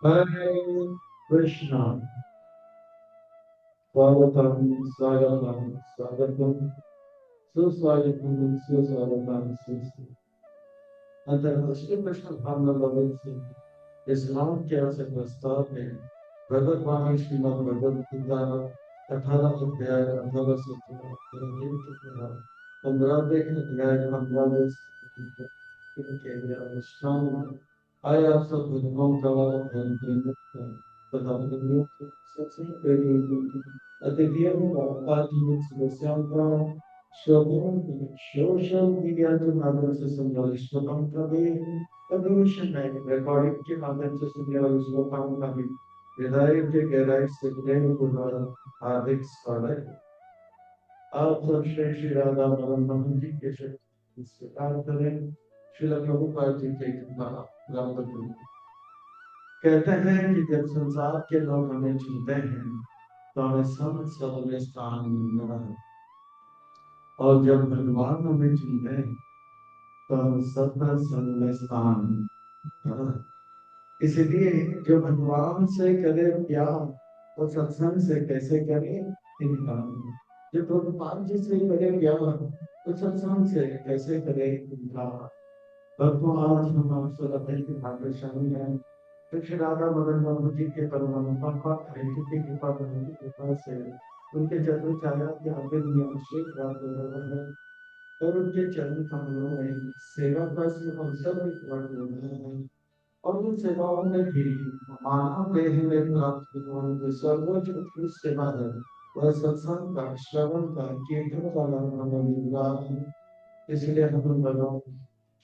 हरे कृष्णा। स्वागतम स्वागतम स्वागतम सुस्वागतम सुस्वागतम सुस्वागतम। अंतर्राष्ट्रीय कृष्ण भावना भवन से इस्लाम के ऐसे प्रस्ताव में भगवत वाणी श्रीमद् भगवद गीता 18 अध्याय 18 से 15 अध्याय 15 के लिए अनुष्ठान आय आप सब भगवान का ध्यान केंद्रित करें तथा सबसे पहले अतिथियों का आजीवन समस्याओं का social media के माध्यम से संभालित काम कभी evolution में recording के माध्यम से संभालित काम कभी विधायक के गहराई से प्रेम गुणवान हार्दिक स्वागत। आप सब श्री राधा मदन मोहन जी के स्वीकार करें। श्रील प्रभुपाद जी के कृपा प्राप्त करें। कहते हैं कि जब संसार के लोग हमें चुनते हैं तो हमें सब में स्थान मिलता है और जब भगवान हमें चुनते हैं तो हम सब में स्थान मिलता है। इसलिए जो भगवान से करे प्यार तो सत्संग से कैसे करे इनकार। जो भगवान जी से करे प्यार तो सत्संग से कैसे करे इनकार। भगवान हम आपसे अपने की भाग्यशाली है। श्री राधा मदन मोहन जी के परमात्मा का की कृपा से उनके जन्म छाया के आगे अभिषेक प्राप्त हो रहा है और उनके चरण कमलों में सेवा का सिर्फ अवसर भी प्राप्त हो रहा है और उन सेवाओं में भी मानव देह में प्राप्त होने जो सर्वोच्च उत्कृष्ट सेवा है वह सत्संग का श्रवण का कीर्तन का नाम है। इसलिए हम लोग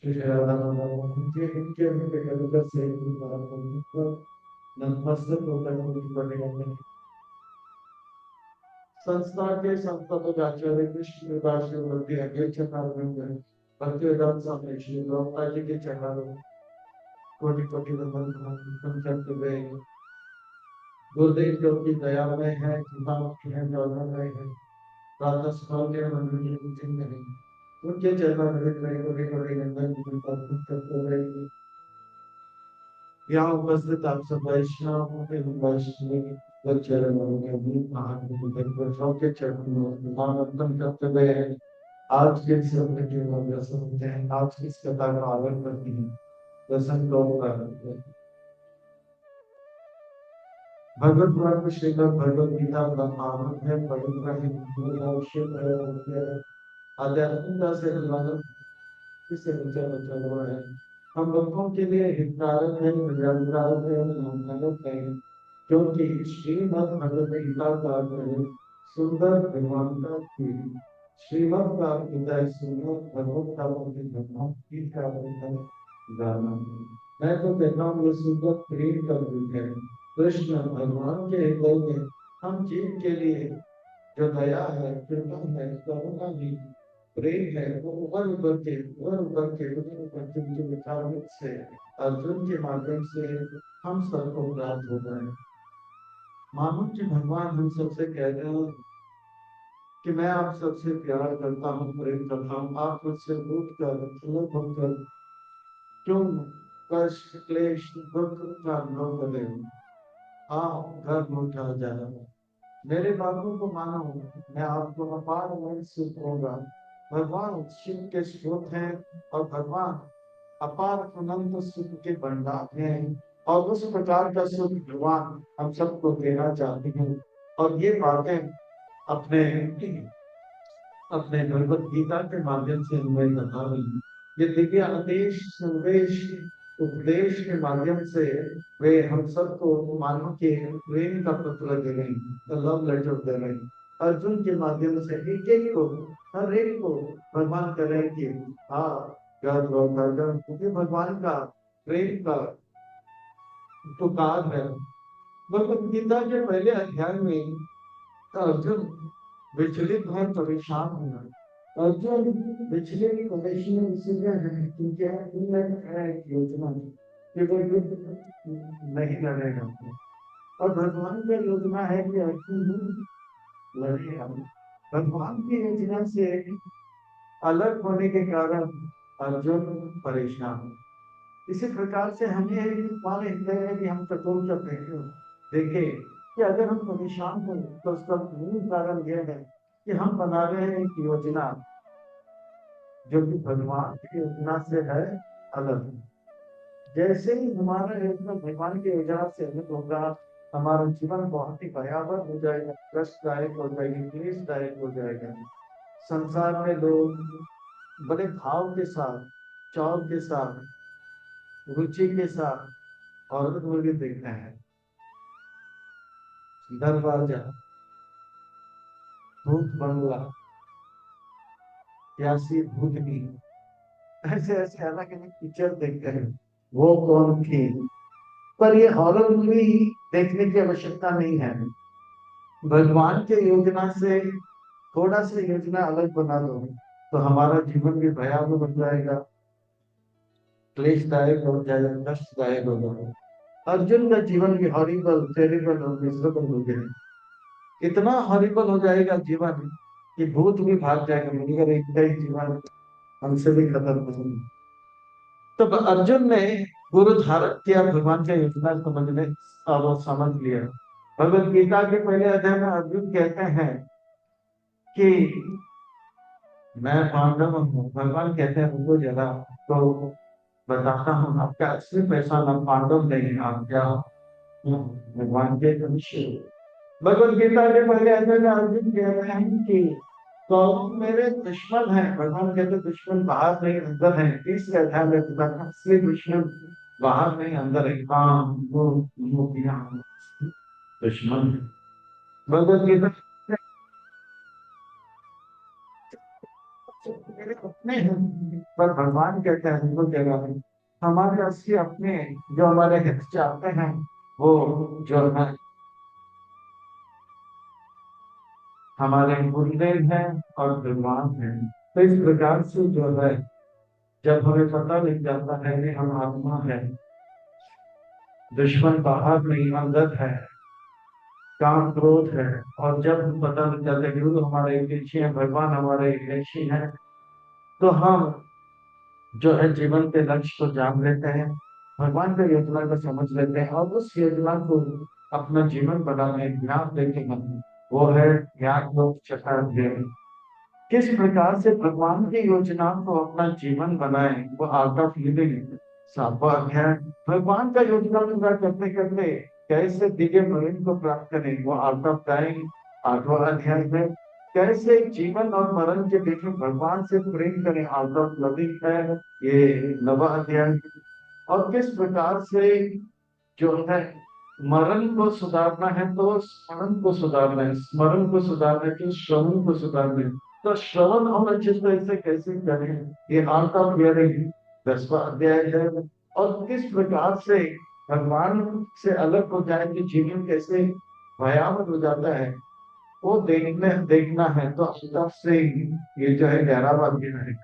श्री राधा माधव जी इनके अनुग्रह से नतमस्तक होकर उनकी बड़े संस्था के संस्थापक आचार्य कृष्ण प्रकाश मूर्ति अध्यक्ष कार्य भक्तिवेदांत स्वामी श्री गौता जी के चरणों कोटि कोटि नमन करते हुए गुरुदेव जो की दया में है कृपा है गौरव में है प्रातः काल के मंदिर की पूजन करें उनके चरणों में बड़े बड़े बड़े नंदन की प्रार्थना करते हुए यहाँ उपस्थित आप सब वैष्णव के वैष्णव चरणों में भी महान के चरणों में मानवतन करते हुए आज के सत्र के अग्रसर होते हैं। आज की इस कथा का आदर करते हैं। दर्शन को प्रारंभ करें। भगवत पुराण में श्रीमद् भगवद गीता ब्रह्मांड है पवित्र है आवश्यक है आध्यात्मिकता से मानव किससे बचा बचा हुआ है। हम लोगों के लिए हितकारक है कल्याणकारक है मनोरंजक है क्योंकि श्रीमद् भगवद गीता का अर्थ है सुंदर भगवान का प्रेम। श्रीमद् का अर्थ है सुंदर भगवत का अर्थ है भगवान की का अर्थ है गाना। मैं तो कहता हूँ ये सुंदर प्रेम का रूप है। कृष्ण भगवान के हृदय में हम जीव के लिए जो दया है कृपा है करुणा भी प्रेम है वो उभर के उनके विचारों से अर्जुन के माध्यम से हम सबको प्राप्त हो गए। मानो कि भगवान हम सबसे कह रहे हैं कि मैं आप सबसे प्यार करता हूँ प्रेम करता हूँ आप मुझसे रूठ कर सुलभ होकर क्यों कष्ट क्लेश दुख का अनुभव कर रहे हो। हाँ घर उठा जाए मेरे बातों को मानो मैं आपको अपार मन सुख होगा। भगवान शिव के स्रोत हैं और भगवान अपार अनंत सुख के भंडार हैं और उस प्रकार का सुख भगवान हम सबको देना चाहते हैं। और ये बातें अपने अपने भगवत गीता के माध्यम से हमें बता रही हैं। ये दिव्य आदेश संदेश उपदेश के माध्यम से वे हम सबको मानव के प्रेम का पत्र दे रहे हैं लव लेटर दे रहे हैं। अर्जुन के माध्यम से एक एक को हर एक को भगवान कर रहे हैं कि हाँ क्योंकि भगवान का प्रेम का पुकार है। भगवत गीता के पहले अध्याय में अर्जुन विचलित है परेशान है। अर्जुन विचलित परेशान इसलिए है क्योंकि है योजना कि वो युद्ध नहीं लड़ेगा और भगवान की योजना है कि अर्जुन लड़ेगा। भगवान की योजना से अलग होने के कारण अर्जुन परेशान है। इसी प्रकार से हमें हमारे हृदय में भी हम कठोर कर देखे कि अगर हम परेशान हो तो उसका मूल कारण यह है कि हम बना रहे हैं एक योजना जो कि भगवान की योजना से है अलग। जैसे ही हमारा योजना भगवान की योजना से अलग होगा, हमारा जीवन बहुत ही भयावह हो जाएगा, कष्टदायक हो जाएगी, क्लेशदायक हो जाएगा। संसार में लोग बड़े भाव के साथ, चाव के साथ, रुचि के साथ औरत मुर्गी देखते हैं। दरवाजा, भूत बंगला, प्यासी भूतनी, ऐसे ऐसे अलग अलग पिक्चर देखते हैं। वो कौन थी? पर ये हॉरर मूवी देखने की आवश्यकता नहीं है। भगवान के योजना से थोड़ा सा योजना अलग बना दो तो हमारा जीवन भी भयावह बन जाएगा, क्लेशदायक हो जाएगा, कष्टदायक हो जाएगा। अर्जुन का जीवन भी हॉरिबल, टेरिबल और मिजरेबल हो गया। इतना हॉरिबल हो जाएगा जीवन कि भूत भी भाग जाएगा, मगर एक ही जीवन हमसे भी खत्म नहीं। तो अर्जुन ने गुरु धारण किया, भगवान का योजना समझने और वो समझ लिया। भगवत गीता के पहले अध्याय में अर्जुन कहते हैं कि मैं पांडव हूँ। भगवान कहते हैं रुको जरा, तो बताता हूँ आपका असली पहचान। आप पांडव नहीं, आप क्या हो? भगवान के मनुष्य। भगवत गीता के पहले अध्याय में अर्जुन कहते हैं कि तो मेरे दुश्मन है। भगवान कहते दुश्मन बाहर नहीं अंदर है। तीसरे अध्याय में बताया असली दुश्मन बाहर नहीं अंदर है। वो दुश्मन भगवत गीता मेरे अपने हैं, पर भगवान कहते हैं उनको जगह है। हमारे असली अपने जो हमारे हित चाहते हैं वो जो है हमारे गुरुदेव हैं और भगवान हैं। तो इस प्रकार से जो है जब हमें पता लग जाता है कि हम आत्मा है, दुश्मन बाहर नहीं अंदर है, काम क्रोध है, और जब हम पता लग जाता है गुरु हमारे हितैषी है, भगवान हमारे हितैषी है, तो हम जो है जीवन के लक्ष्य को जान लेते हैं, भगवान की योजना को समझ लेते हैं और उस योजना को अपना जीवन बनाने ज्ञान देते हैं। वो है ज्ञान योग चक्राध्ययन। किस प्रकार से भगवान की योजना को अपना जीवन बनाए, वो आउट ऑफ लिविंग। सातवां अध्याय भगवान का योजना पूरा करते करते कैसे दिव्य प्रवीण को प्राप्त करें, वो आउट ऑफ टाइम। आठवां अध्याय में कैसे जीवन और मरण के बीच में भगवान से प्रेम करें, आउट ऑफ लविंग है ये नवा अध्याय। और किस प्रकार से जो है मरण को सुधारना है तो स्मरण को सुधारना है, स्मरण को सुधारना है तो श्रवण को सुधारना है। तो श्रवण हम अच्छे तरह से कैसे करें, ये आर्ट ऑफ हियरिंग 10वां अध्याय है। और किस प्रकार से भगवान से अलग हो जाए कि जीवन कैसे भयावह हो जाता है वो देखना है। तो अंत से ये जो है 11वां अध्याय है।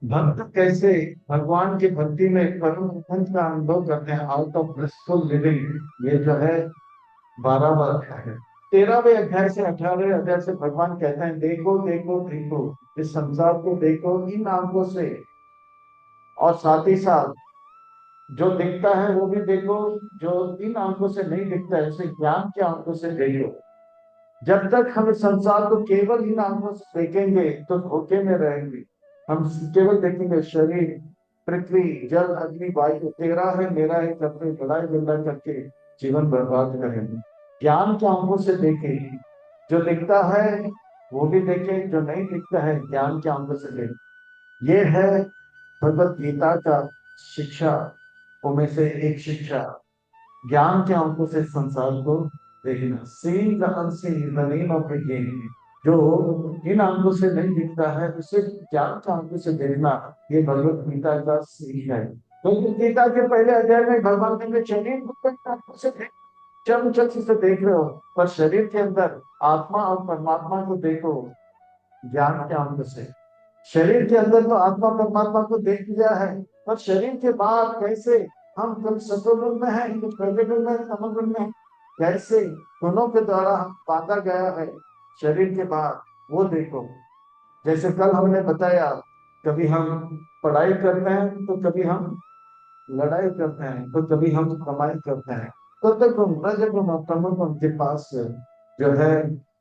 भक्त कैसे भगवान की भक्ति में परम आनंद का अनुभव करते हैं, आउट ऑफ ब्लिसफुल लिविंग, ये जो है 12वां अध्याय है। 13वें अध्याय से 18वें अध्याय से भगवान कहते हैं देखो देखो देखो, इस संसार को देखो इन आंखों से, और साथ ही साथ जो दिखता है वो भी देखो, जो इन आंखों से नहीं दिखता है उसे ज्ञान की आंखों से देखो। जब तक हम इस संसार को केवल इन आंखों से देखेंगे तो धोखे में रहेंगे। हम केवल देखेंगे शरीर, पृथ्वी, जल, अग्नि, वायु, तेरा है मेरा है करके लड़ाई झगड़ा करके जीवन बर्बाद करेंगे। ज्ञान की आंखों से देखें, जो दिखता है वो भी देखे, जो नहीं दिखता है ज्ञान की आंखों से देखे। ये है भगवत गीता का शिक्षा में से एक शिक्षा, ज्ञान के आंखों से संसार को देखना। Seeing the unseen is the name of the game. जो इन आंखों से नहीं दिखता है उसे ज्ञान के आंखों से देखना, ये भगवत गीता का सीख है। तो गीता के पहले अध्याय में भगवान ने शरीर को आंखों से चम चक्षु से देख रहे हो, पर शरीर के अंदर आत्मा और परमात्मा को देखो ज्ञान के आंखों से। शरीर के अंदर तो आत्मा परमात्मा को देख लिया है, पर शरीर के बाद कैसे हम कल सतोगुण में है, कुछ प्रगुण में, तमोगुण में, कैसे दोनों के द्वारा हम बांधा गया है शरीर के बाद, वो देखो। जैसे कल हमने बताया, कभी हम पढ़ाई करते हैं तो कभी हम लड़ाई करते हैं, तो कभी हम कमाई करते हैं। तो देखो रजक और तमो उनके पास जो है,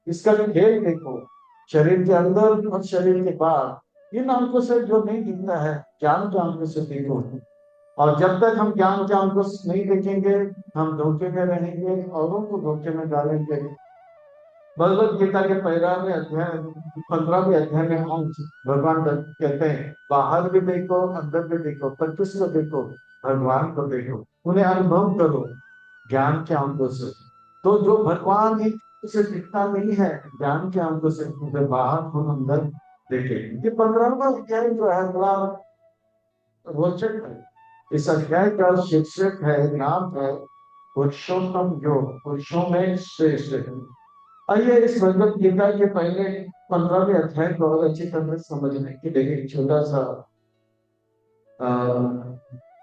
इसका खेल देखो, शरीर के अंदर और शरीर के बाहर, इन आंखों से जो नहीं दिखता है, ज्ञान के आंखों से देखो। और जब तक हम ज्ञान के आंखों से नहीं देखेंगे, हम धोखे में रहेंगे, औरों को धोखे में डालेंगे। भगवत गीता के 15वें अध्याय में हम भगवान कहते हैं, बाहर भी देखो अंदर भी देखो, पर किसको देखो? भगवान को देखो, उन्हें अनुभव करो ज्ञान के आंखों से। तो जो भगवान ही उसे दिखता नहीं है ज्ञान के आंखों से, उसे बाहर और अंदर देखे। ये 15वां अध्याय जो है बड़ा रोचक है। इस अध्याय का शीर्षक है, नाम है पुरुषोत्तम योग, पुरुषों में श्रेष्ठ। आइए इस भगवत गीता के पहले 15वें अध्याय को और अच्छी तरह समझने के लिए एक छोटा सा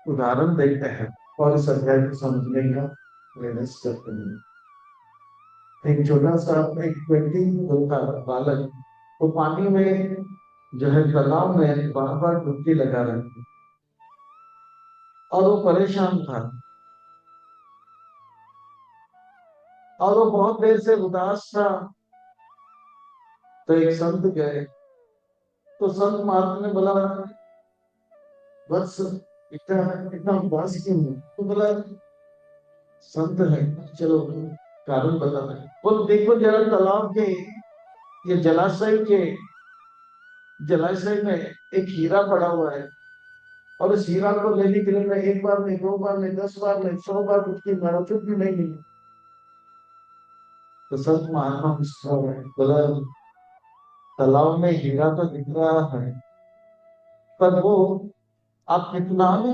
उदाहरण देखते हैं और इस अध्याय को समझने का प्रयास करते हैं। एक छोटा सा एक व्यक्ति होता बालक, वो पानी में जो है तालाब में बार बार डुबकी लगा रहा था और वो परेशान था और वो बहुत देर से उदास था। तो एक संत गए, तो संत महात्मा ने बोला, बस इतना इतना उदास क्यों है? तो बोला, संत है, चलो कारण बताना है। बोल देखो जरा तालाब के, ये जलाशय में एक हीरा पड़ा हुआ है, और उस हीरा को लेने के लिए मैं एक बार नहीं, दो बार नहीं, 10 बार नहीं, 100 बार उसकी मैराथन भी नहीं मिली। तो संत महात्मा गुस्सा हो गए, बोला, तालाब में हीरा तो दिख रहा है, पर वो आप कितना भी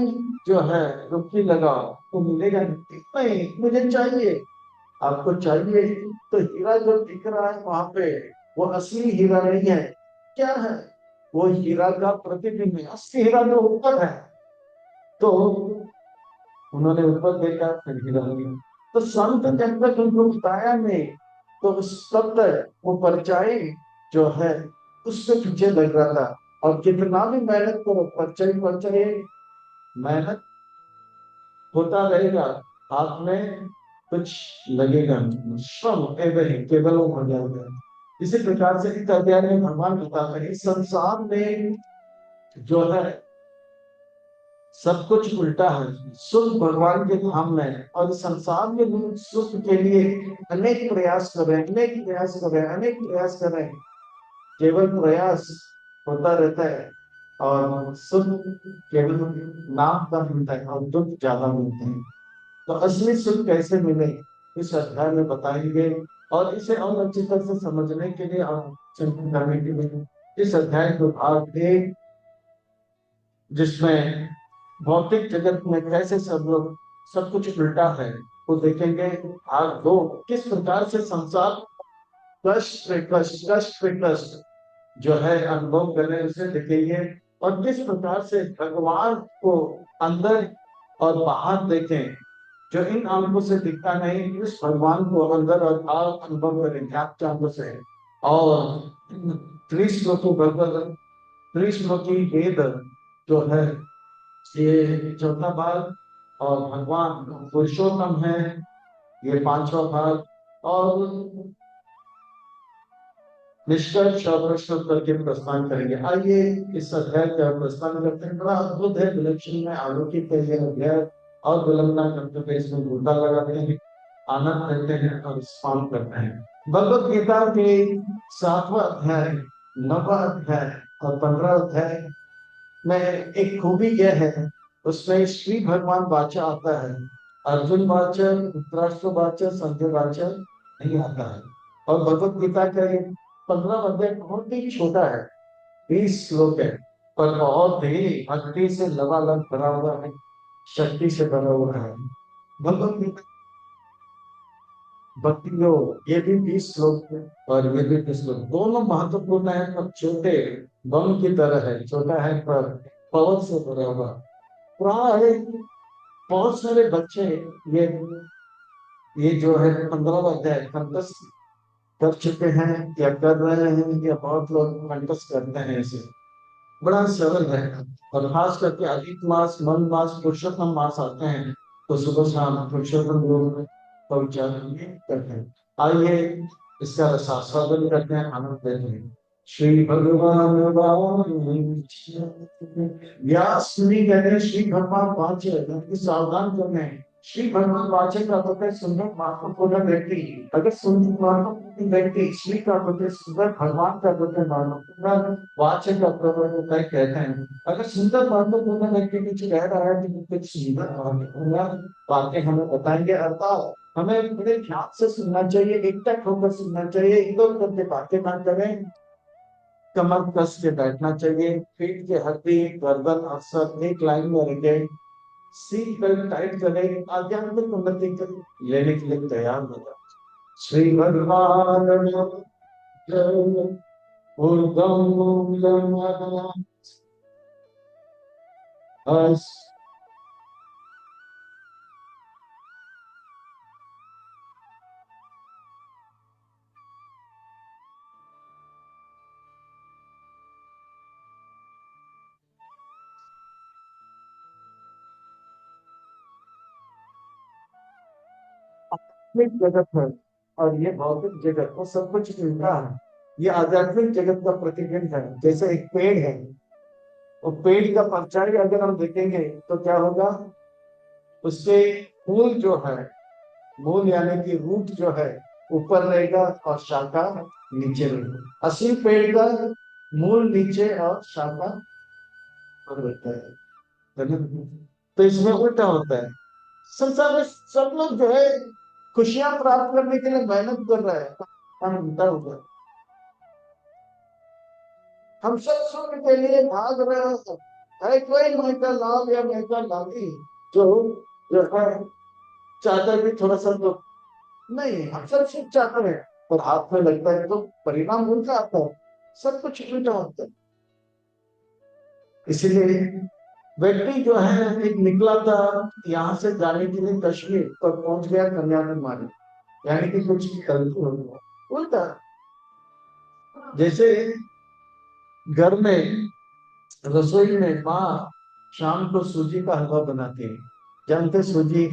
जो है डुबकी लगाओ तो मिलेगा नहीं, मुझे चाहिए। आपको चाहिए तो हीरा जो दिख रहा है वहां पे, वो असली हीरा नहीं है। क्या है? वो हीरा का प्रतिबिंब है, असली हीरा जो ऊपर है। तो उन्होंने ऊपर देखा, फिर हीरा लिया। तो संत जब तक उनको बताया नहीं, तो उस तब तक वो परछाई जो है उससे पीछे लग रहा था। और कितना भी मेहनत करो, परछाई परछाई मेहनत होता रहेगा, हाथ में कुछ लगेगा नहीं। श्रम एवं ही केवल वो हो जाएगा। इसी प्रकार से इस अध्याय में भगवान बताते हैं, इस संसार में जो है सब कुछ उल्टा है। सुख भगवान के धाम में है, और इस संसार में लोग सुख के लिए अनेक प्रयास कर रहे हैं, अनेक प्रयास कर रहे हैं, अनेक प्रयास कर रहे हैं। केवल प्रयास होता रहता है, और सुख केवल नाम का मिलता है और दुख ज्यादा मिलते हैं। तो असली सुख कैसे मिले, इस अध्याय में बताएंगे। और इसे और अच्छी तरह से समझने के लिए और चिंतन करने के लिए इस अध्याय को भाग एक, जिसमें भौतिक जगत में कैसे सब कुछ उल्टा है, वो देखेंगे। भाग दो, किस प्रकार से संसार कष्ट पे कष्ट, कष्ट पे कष्ट जो है अनुभव करने उसे देखेंगे। और किस प्रकार से भगवान को अंदर और बाहर देखें, जो इन आंखों से दिखता नहीं, इस भगवान को अंदर और बाहर अनुभव करें ज्ञान आंखों से। और त्रिश्लोकी भगवत, त्रिश्लोकी वेद जो है, ये चौथा भाग। और भगवान पुरुषोत्तम है, ये 5वां भाग। और निष्कर्ष और प्रश्नोत्तर के प्रस्थान करेंगे। आइए इस अध्याय का प्रस्थान करते हैं। बड़ा अद्भुत है, विलक्षण है, अलौकिक है यह अध्याय। और विलंबना करते हुए इसमें गोता लगाते हैं, आनंद लेते हैं और स्नान करते हैं। भगवत गीता के 7वां अध्याय, 9वां अध्याय और 15वां अध्याय में एक खूबी यह है, उसमें श्री भगवान वाचा आता है, अर्जुन वाचा, धृतराष्ट्र वाचा, संजय वाचा नहीं आता है। और भगवत गीता का ये 15 अध्याय बहुत ही छोटा है, 20 श्लोक है, पर बहुत ही भक्ति से लबालब भरा हुआ है, शक्ति से भरा हुआ है। भगवत गीता भक्ति योग, ये भी 20 श्लोक है और ये भी 20 श्लोक, दोनों महत्वपूर्ण है, पर छोटे बम की तरह है। छोटा है पर पावर से भरा हुआ। प्राय बहुत सारे बच्चे ये ये जो है 15वां अध्याय कंटस्ट कर चुके हैं या कर रहे हैं, या बहुत लोग कंटस्ट करते हैं इसे। बड़ा सरल है। और खास करके अधिक मास, मन मास, पुरुषोत्तम मास आते हैं तो सुबह शाम पुरुषोत्तम लोग का उच्चारण भी करते हैं। आइए इसका रसास्वादन करते हैं, आनंद लेते हैं। श्री भगवान वाणी व्यास मुनि कहते हैं श्री भगवान वाचे, उनकी सावधान करने हैं। श्री भगवान वाचे का मतलब है सुंदर महत्वपूर्ण व्यक्ति। अगर सुंदर महत्वपूर्ण व्यक्ति, श्री का मतलब सुंदर, भगवान का मतलब महत्वपूर्ण, वाचे का मतलब होता है कहते हैं। अगर सुंदर महत्वपूर्ण व्यक्ति कुछ कह रहा है तो कुछ सुंदर महत्वपूर्ण बातें हमें बताएंगे, अर्थात हमें बड़े ध्यान से सुनना चाहिए, एकटक होकर सुनना चाहिए, इधर उधर की बातें ना करें। कमर कस के बैठना चाहिए, पीठ के हड्डी, गर्दन और सर एक लाइन में रखे, सीट बेल्ट टाइट करें, आध्यात्मिक उन्नति लेने के लिए तैयार हो जाए। श्री भगवान आध्यात्मिक जगत है और ये भौतिक जगत, वो सब कुछ मिलता है। ये आध्यात्मिक जगत का प्रतिबिंब है। जैसे एक पेड़ है, वो पेड़ का परछाई अगर हम देखेंगे तो क्या होगा, उसके मूल जो है, मूल यानी कि रूट जो है ऊपर रहेगा और शाखा नीचे रहेगी। असली पेड़ का मूल नीचे और शाखा ऊपर रहता है ना? तो इसमें उल्टा होता है। संसार में सब लोग जो है खुशियां प्राप्त करने के लिए मेहनत कर रहे हैं, हम उल्टा होगा। हम सब सुख के लिए भाग रहे हैं। है कोई महका लाभ या महका लाभी जो जो है चाहता है कि थोड़ा सा तो, नहीं, हम सब सुख चाहते हैं, पर हाथ में लगता है तो परिणाम उल्टा आता है, सब कुछ उल्टा होता है। इसीलिए व्यक्ति जो है एक निकला था यहाँ से जाने के लिए कश्मीर, पर पहुंच गया कन्याकुमारी, यानी कि कुछ गलती हो गया, उल्टा। जैसे घर में, रसोई में माँ शाम को सूजी का हलवा बनाती है, जानते सूजी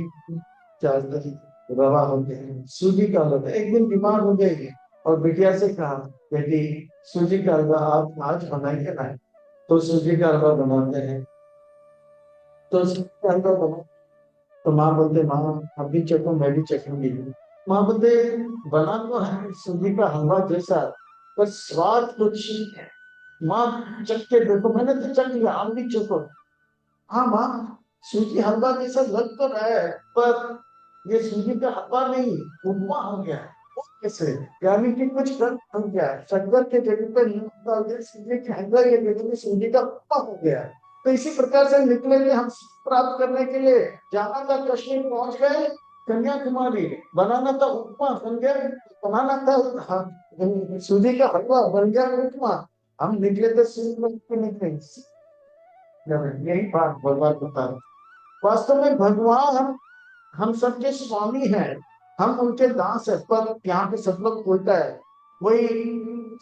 चावल रवा होते हैं, सूजी का हलवा। एक दिन बीमार हो गई और बिटिया से कहा, बेटी सूजी का हलवा आप आज बनाएंगे ना? तो सूजी का हलवा बनाते हैं, तो सूजी का हलवा बना, तो माँ बोलते, माँ अब भी चखो, मैं भी चखूंगी। माँ बोलते, बना तो है सूजी का हलवा जैसा, पर स्वाद कुछ, माँ चख के देखो, मैंने तो चख लिया, आप भी चखो। हाँ माँ, सूजी हलवा जैसा लग तो रहा है, पर ये सूजी का हलवा नहीं, उपमा हो गया है। वो कैसे? यानी कि कुछ गलत हो गया है, शक्कर के जगह पे नमक डाल दिया, सूजी के हलवा के जगह पे सूजी का उपमा हो गया है। तो इसी प्रकार से निकले के हम प्राप्त करने के लिए जाना था कश्मीर, पहुंच गए कन्याकुमारी, बनाना था उपमा, बन गया, बनाना था सूजी का हलवा, बन गया उपमा। हम निकले थे सूजी के निकले, यही बात भगवान बता रहे। वास्तव में भगवान हम सबके स्वामी हैं, हम उनके दास है, पर यहाँ पे सब लोग उल्टा है। वही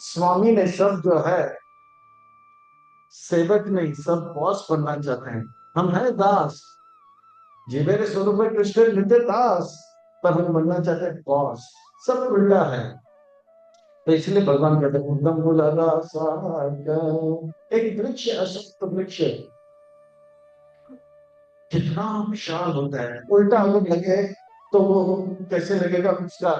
स्वामी ने सब जो है सेवक नहीं, सब बॉस बनना चाहते हैं। हम हैं दास, जी मेरे स्वरूप में कृष्ण नित्य दास, पर हम बनना चाहते हैं बॉस। सब उल्टा है। तो इसलिए भगवान कहते हैं उद्धम मूलदा सागर, एक वृक्ष, अशक्त वृक्ष कितना विशाल होता है, उल्टा अगर लगे तो वो कैसे लगेगा? उसका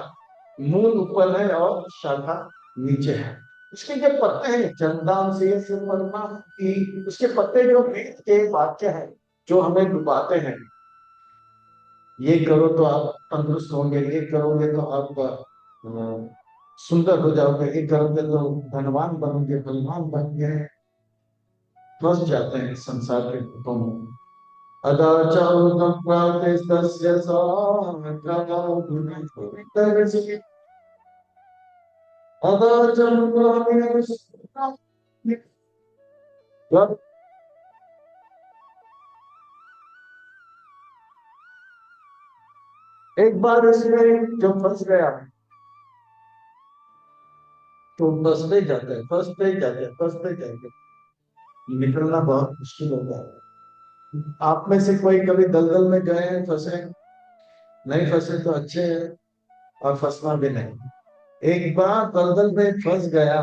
मूल ऊपर है और शाखा नीचे है। उसके जो पत्ते हैं चंदन से परमा की, उसके पत्ते जो वेद के वाक्य है जो हमें डुबाते हैं, ये करो तो आप तंदुरुस्त होंगे, ये करोगे तो आप सुंदर हो जाओगे, ये करोगे तो धनवान बनोगे, बलवान बनोगे, फंस जाते हैं इस संसार के भूतों में। अदाचारुदं प्रातिस्तस्य साधनाधुनितरसि अदाचारुदं। एक बार इसमें जो फंस गया तो फंसते जाते हैं, फंसते जाते हैं, फंसते जाते हैं। निकलना बहुत मुश्किल होता है। आप में से कोई कभी दलदल में गए हैं, फंसे? नहीं फंसे तो अच्छे हैं, और फंसना भी नहीं। एक बार दलदल में फंस गया,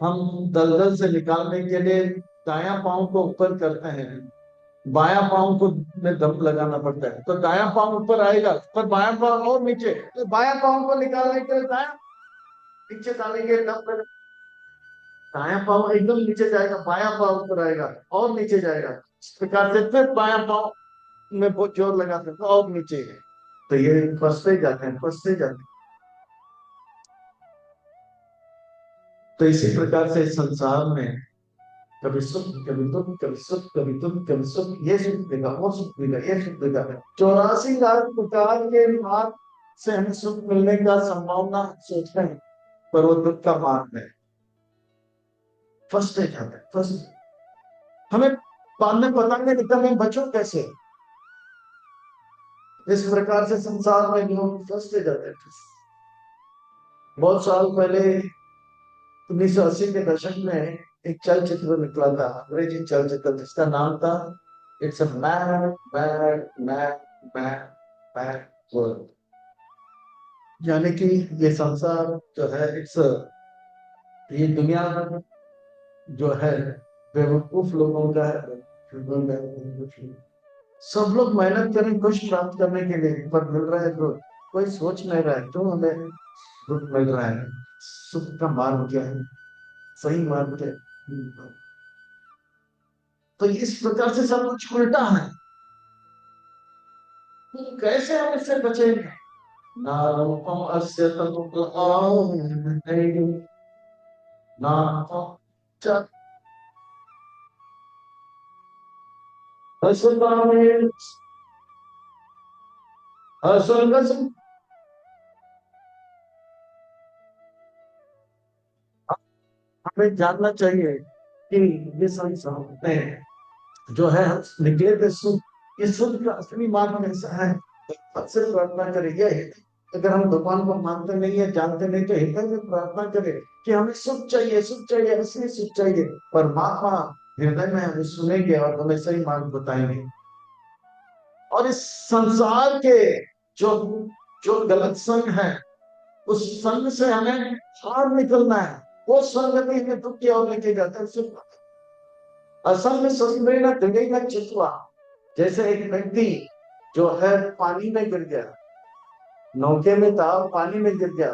हम दलदल से निकालने के लिए दायां पांव को ऊपर करते हैं, बायां पांव को में दम लगाना पड़ता है, तो दायां पांव ऊपर आएगा पर बायां पांव और नीचे, तो बायां पांव को निकालने के लिए दायां नीचे डालेंगे दम लगा, दायां पांव एकदम नीचे जाएगा, बायां पांव ऊपर आएगा और नीचे जाएगा। इस प्रकार से फिर बायां पांव में बहुत जोर लगा सकते और नीचे है। तो ये फंसते जाते हैं, फंसते जाते हैं। तो इसी प्रकार से इस संसार में कभी सुख कभी दुख, कभी सुख कभी दुख, कभी सुख, ये सुख देगा वो सुख देगा ये सुख देगा। 84 लाख प्रकार के मार्ग से हमें सुख मिलने का संभावना सोचते हैं, पर वो दुख का मार्ग है। फंसते जाते हैं, फंसते। हमें बाद में पता नहीं लगता मैं बचूं कैसे। इस प्रकार से संसार में लोग फंसते जाते हैं। बहुत साल पहले 1980 के दशक में एक चलचित्र निकला था, अंग्रेजी चलचित्र, जिसका नाम था it's a mad mad mad mad mad world. यानी कि ये संसार जो है, ये दुनिया जो है बेवकूफ लोगों का है। सब लोग मेहनत करें कुछ प्राप्त करने के लिए, पर मिल रहा है दुख। कोई सोच नहीं रहा है क्यों हमें दुख मिल रहा है, सुख का मार्ग क्या है, सही मार्ग क्या है। तो इस प्रकार से सब कुछ उल्टा है, तो कैसे हम इससे बचेंगे? नाम अस्य तत्त्वानि नाम च असुतानि असंगस। हमें जानना चाहिए कि ये संसार में जो है हम निकले थे सुख, ये सुख का असली मार्ग कैसा है? अक्सर प्रार्थना करेंगे, अगर हम भगवान को मानते नहीं है, जानते नहीं, तो हृदय में प्रार्थना करें कि हमें सुख चाहिए, सुख चाहिए, असली सुख चाहिए। परमात्मा हृदय में हमें सुनेंगे और हमें सही मार्ग बताएंगे। और इस संसार के जो जो गलत संग है, उस संग से हमें बाहर निकलना है। वो संगति हमें दुख की ओर लेके जाता है। सिर्फ असंग सस्मेन दृढ़ चित्वा, जैसे एक व्यक्ति जो है पानी में गिर गया, नौके में था, पानी में गिर गया,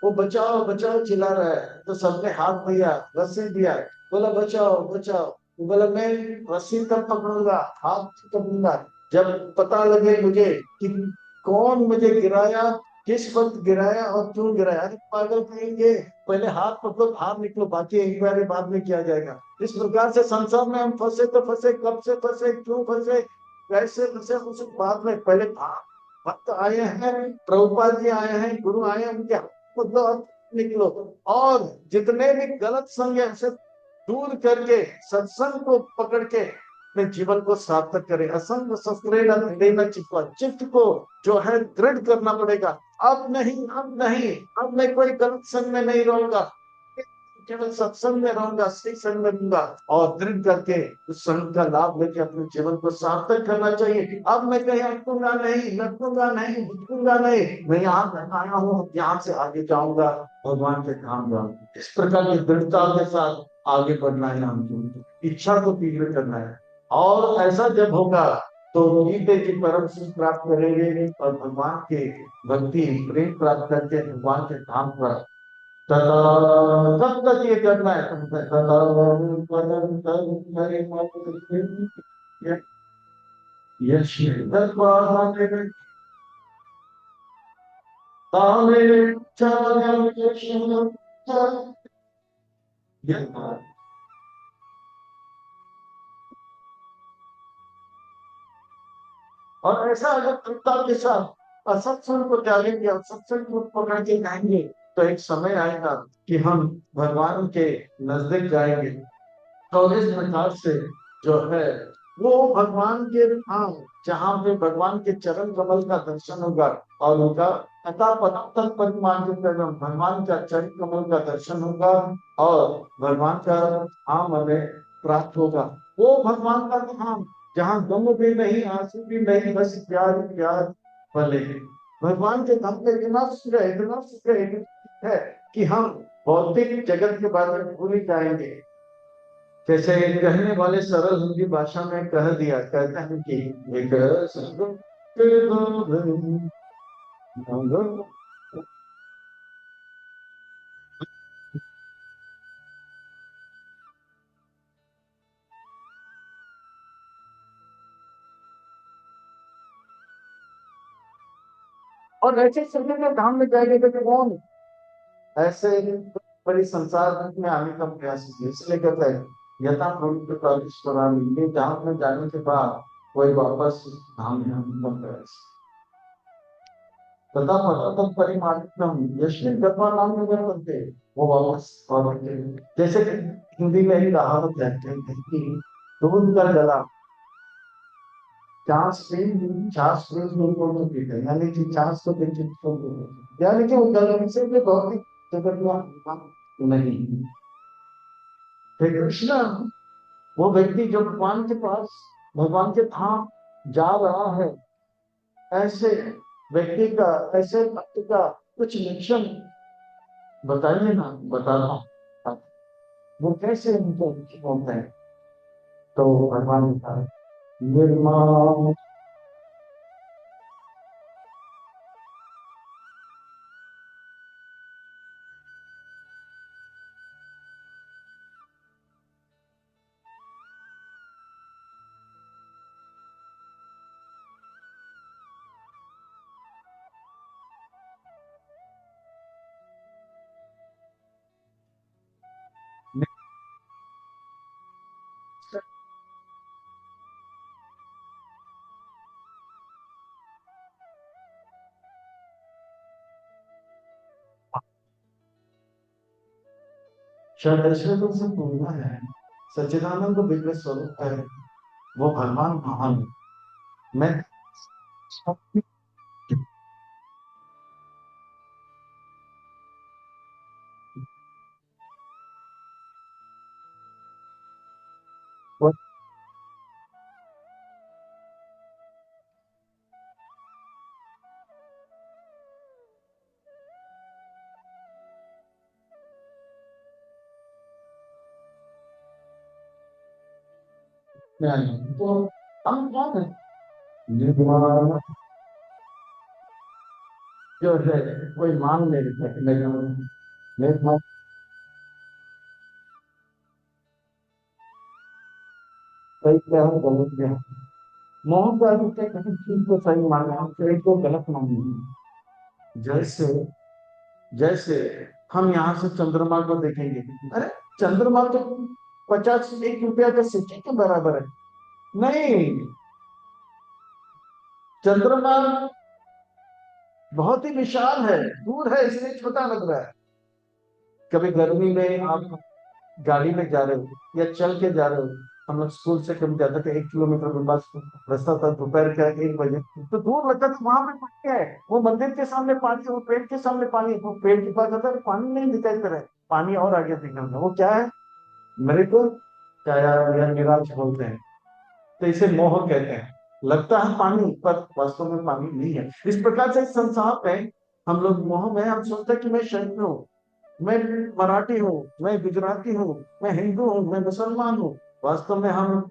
वो बचाओ बचाओ चिल्ला रहा है, तो सबने हाथ दिया, रस्सी दिया, बोला बचाओ बचाओ। वो बोला मैं रस्सी कब पकड़ूंगा, हाथ पकड़ूंगा जब पता लगे मुझे कि कौन मुझे गिराया, किस वक्त गिराया और क्यों गिराया। अरे पागल कहेंगे, पहले हाथ पकड़ो बाहर निकलो, बाकी इंक्वायरी बाद में किया जाएगा। इस प्रकार से संसार में हम फंसे तो फंसे, कब से फंसे, क्यों फंसे, कैसे फंसे, उस बाद में पहले भक्त आए हैं, प्रभुपाद जी आए हैं, गुरु आए हैं, उनके मतलब निकलो। और जितने भी गलत संग है उसे दूर करके सत्संग को पकड़ के अपने जीवन को सार्थक करें। असंग शस्त्रेण चित्वा, चित्त को जो है दृढ़ करना पड़ेगा। अब नहीं, अब नहीं, अब मैं कोई गलत संग में नहीं रहूंगा, केवल सत्संग में रहूंगा, सही संग में रहूंगा, और दृढ़ करके उस संग का लाभ लेके अपने जीवन को सार्थक करना चाहिए। अब मैं कहीं अटकूंगा नहीं, लटकूंगा नहीं, भटकूंगा नहीं, मैं यहाँ आया हूँ, यहाँ से आगे जाऊंगा, भगवान के धाम जाऊंगा। इस प्रकार की दृढ़ता के साथ आगे बढ़ना है, हमको इच्छा को तीव्र करना है। और ऐसा जब होगा तो गीते की परम सुख प्राप्त करेंगे और भगवान के भक्ति प्रेम प्राप्त करके भगवान के धाम पर कब तक ये करना है तुमसे? और ऐसा अगर कृपा के साथ असत्संग को त्यागेंगे और सत्संग को पकड़ के जाएंगे, तो एक समय आएगा कि हम भगवान के नजदीक जाएंगे। तो इस प्रकार से जो है वो भगवान के धाम, जहाँ पे भगवान के चरण कमल का दर्शन होगा और उनका अता पतन परिमार्जित करना, भगवान का चरण कमल का दर्शन होगा और भगवान का धाम हमें प्राप्त होगा। वो भगवान का धाम जहाँ गम भी नहीं, आंसू भी नहीं, बस प्यार ही प्यार भले हैं। भगवान के धाम में इतना सुख है, इतना सुख है, इतना सुख है कि हम भौतिक जगत के बारे में भूल ही जाएंगे। जैसे कहने वाले सरल हिंदी भाषा में कह दिया, कहते हैं कि एक सतगुरु के दो भगवान। और ऐसे समय में धाम में जाएंगे तो कौन ऐसे बड़ी संसार में आने का प्रयास किया, इसलिए कहता है यथा प्रवृत्त कालेश्वरामी, ये धाम में जाने के बाद कोई वापस धाम में आने का प्रयास। तथा पठतम परिमार्जितम यस्मिन् गत्वा नाम निगम करते, वो वापस लौटते। जैसे कि हिंदी में एक कहावत है कि दूध का गला चार स्प्रिंग को तो पीते हैं, यानी कि चार सौ दिन को यानी कि वो गले से भी भौतिक जगत में नहीं। हे कृष्णा, वो व्यक्ति जो भगवान के पास, भगवान के धाम जा रहा है, ऐसे व्यक्ति का, ऐसे भक्त का कुछ लक्षण बताइए ना। बता रहा हूं वो कैसे उनको होते हैं। तो भगवान का निर्माण शायद ऐसे तो सब बोलना है। सच्चिदानंद विग्रह स्वरूप है, वो भगवान महान है। मैं तो हम कौन है? निर्माण जो है कोई मान नहीं रखा, निर्माण सही क्या है गलत क्या है। मोहन का अधिकतर किसी चीज को सही मानना, फिर को गलत मानना। जैसे जैसे हम यहाँ से चंद्रमा को देखेंगे, अरे चंद्रमा तो 51 रुपया का सिक्के के बराबर है। नहीं, चंद्रमा बहुत ही विशाल है, दूर है, इसलिए छोटा लग रहा है। कभी गर्मी में आप गाड़ी में जा रहे हो या चल के जा रहे हो, हम लोग स्कूल से कभी जाते थे, 1 किलोमीटर लंबा रास्ता था, दोपहर का 1 बजे, तो दूर लगता था वहां पे पानी है, वो मंदिर के सामने पानी, वो पेड़ के सामने पानी, वो पेड़ के पास आता है पानी नहीं दिखाई दे रहा है, पानी और आगे दिखा रहा है। वो क्या है? मृग छाया या निराश बोलते हैं। तो इसे मोह कहते हैं। लगता है पानी पर वास्तव में पानी नहीं है। इस प्रकार से इस संसार में हम लोग मोह में, हम सोचते हैं कि मैं शहीद हूँ, मैं मराठी हूँ, मैं गुजराती हूँ, मैं हिंदू हूँ, मैं मुसलमान हूँ। वास्तव में हम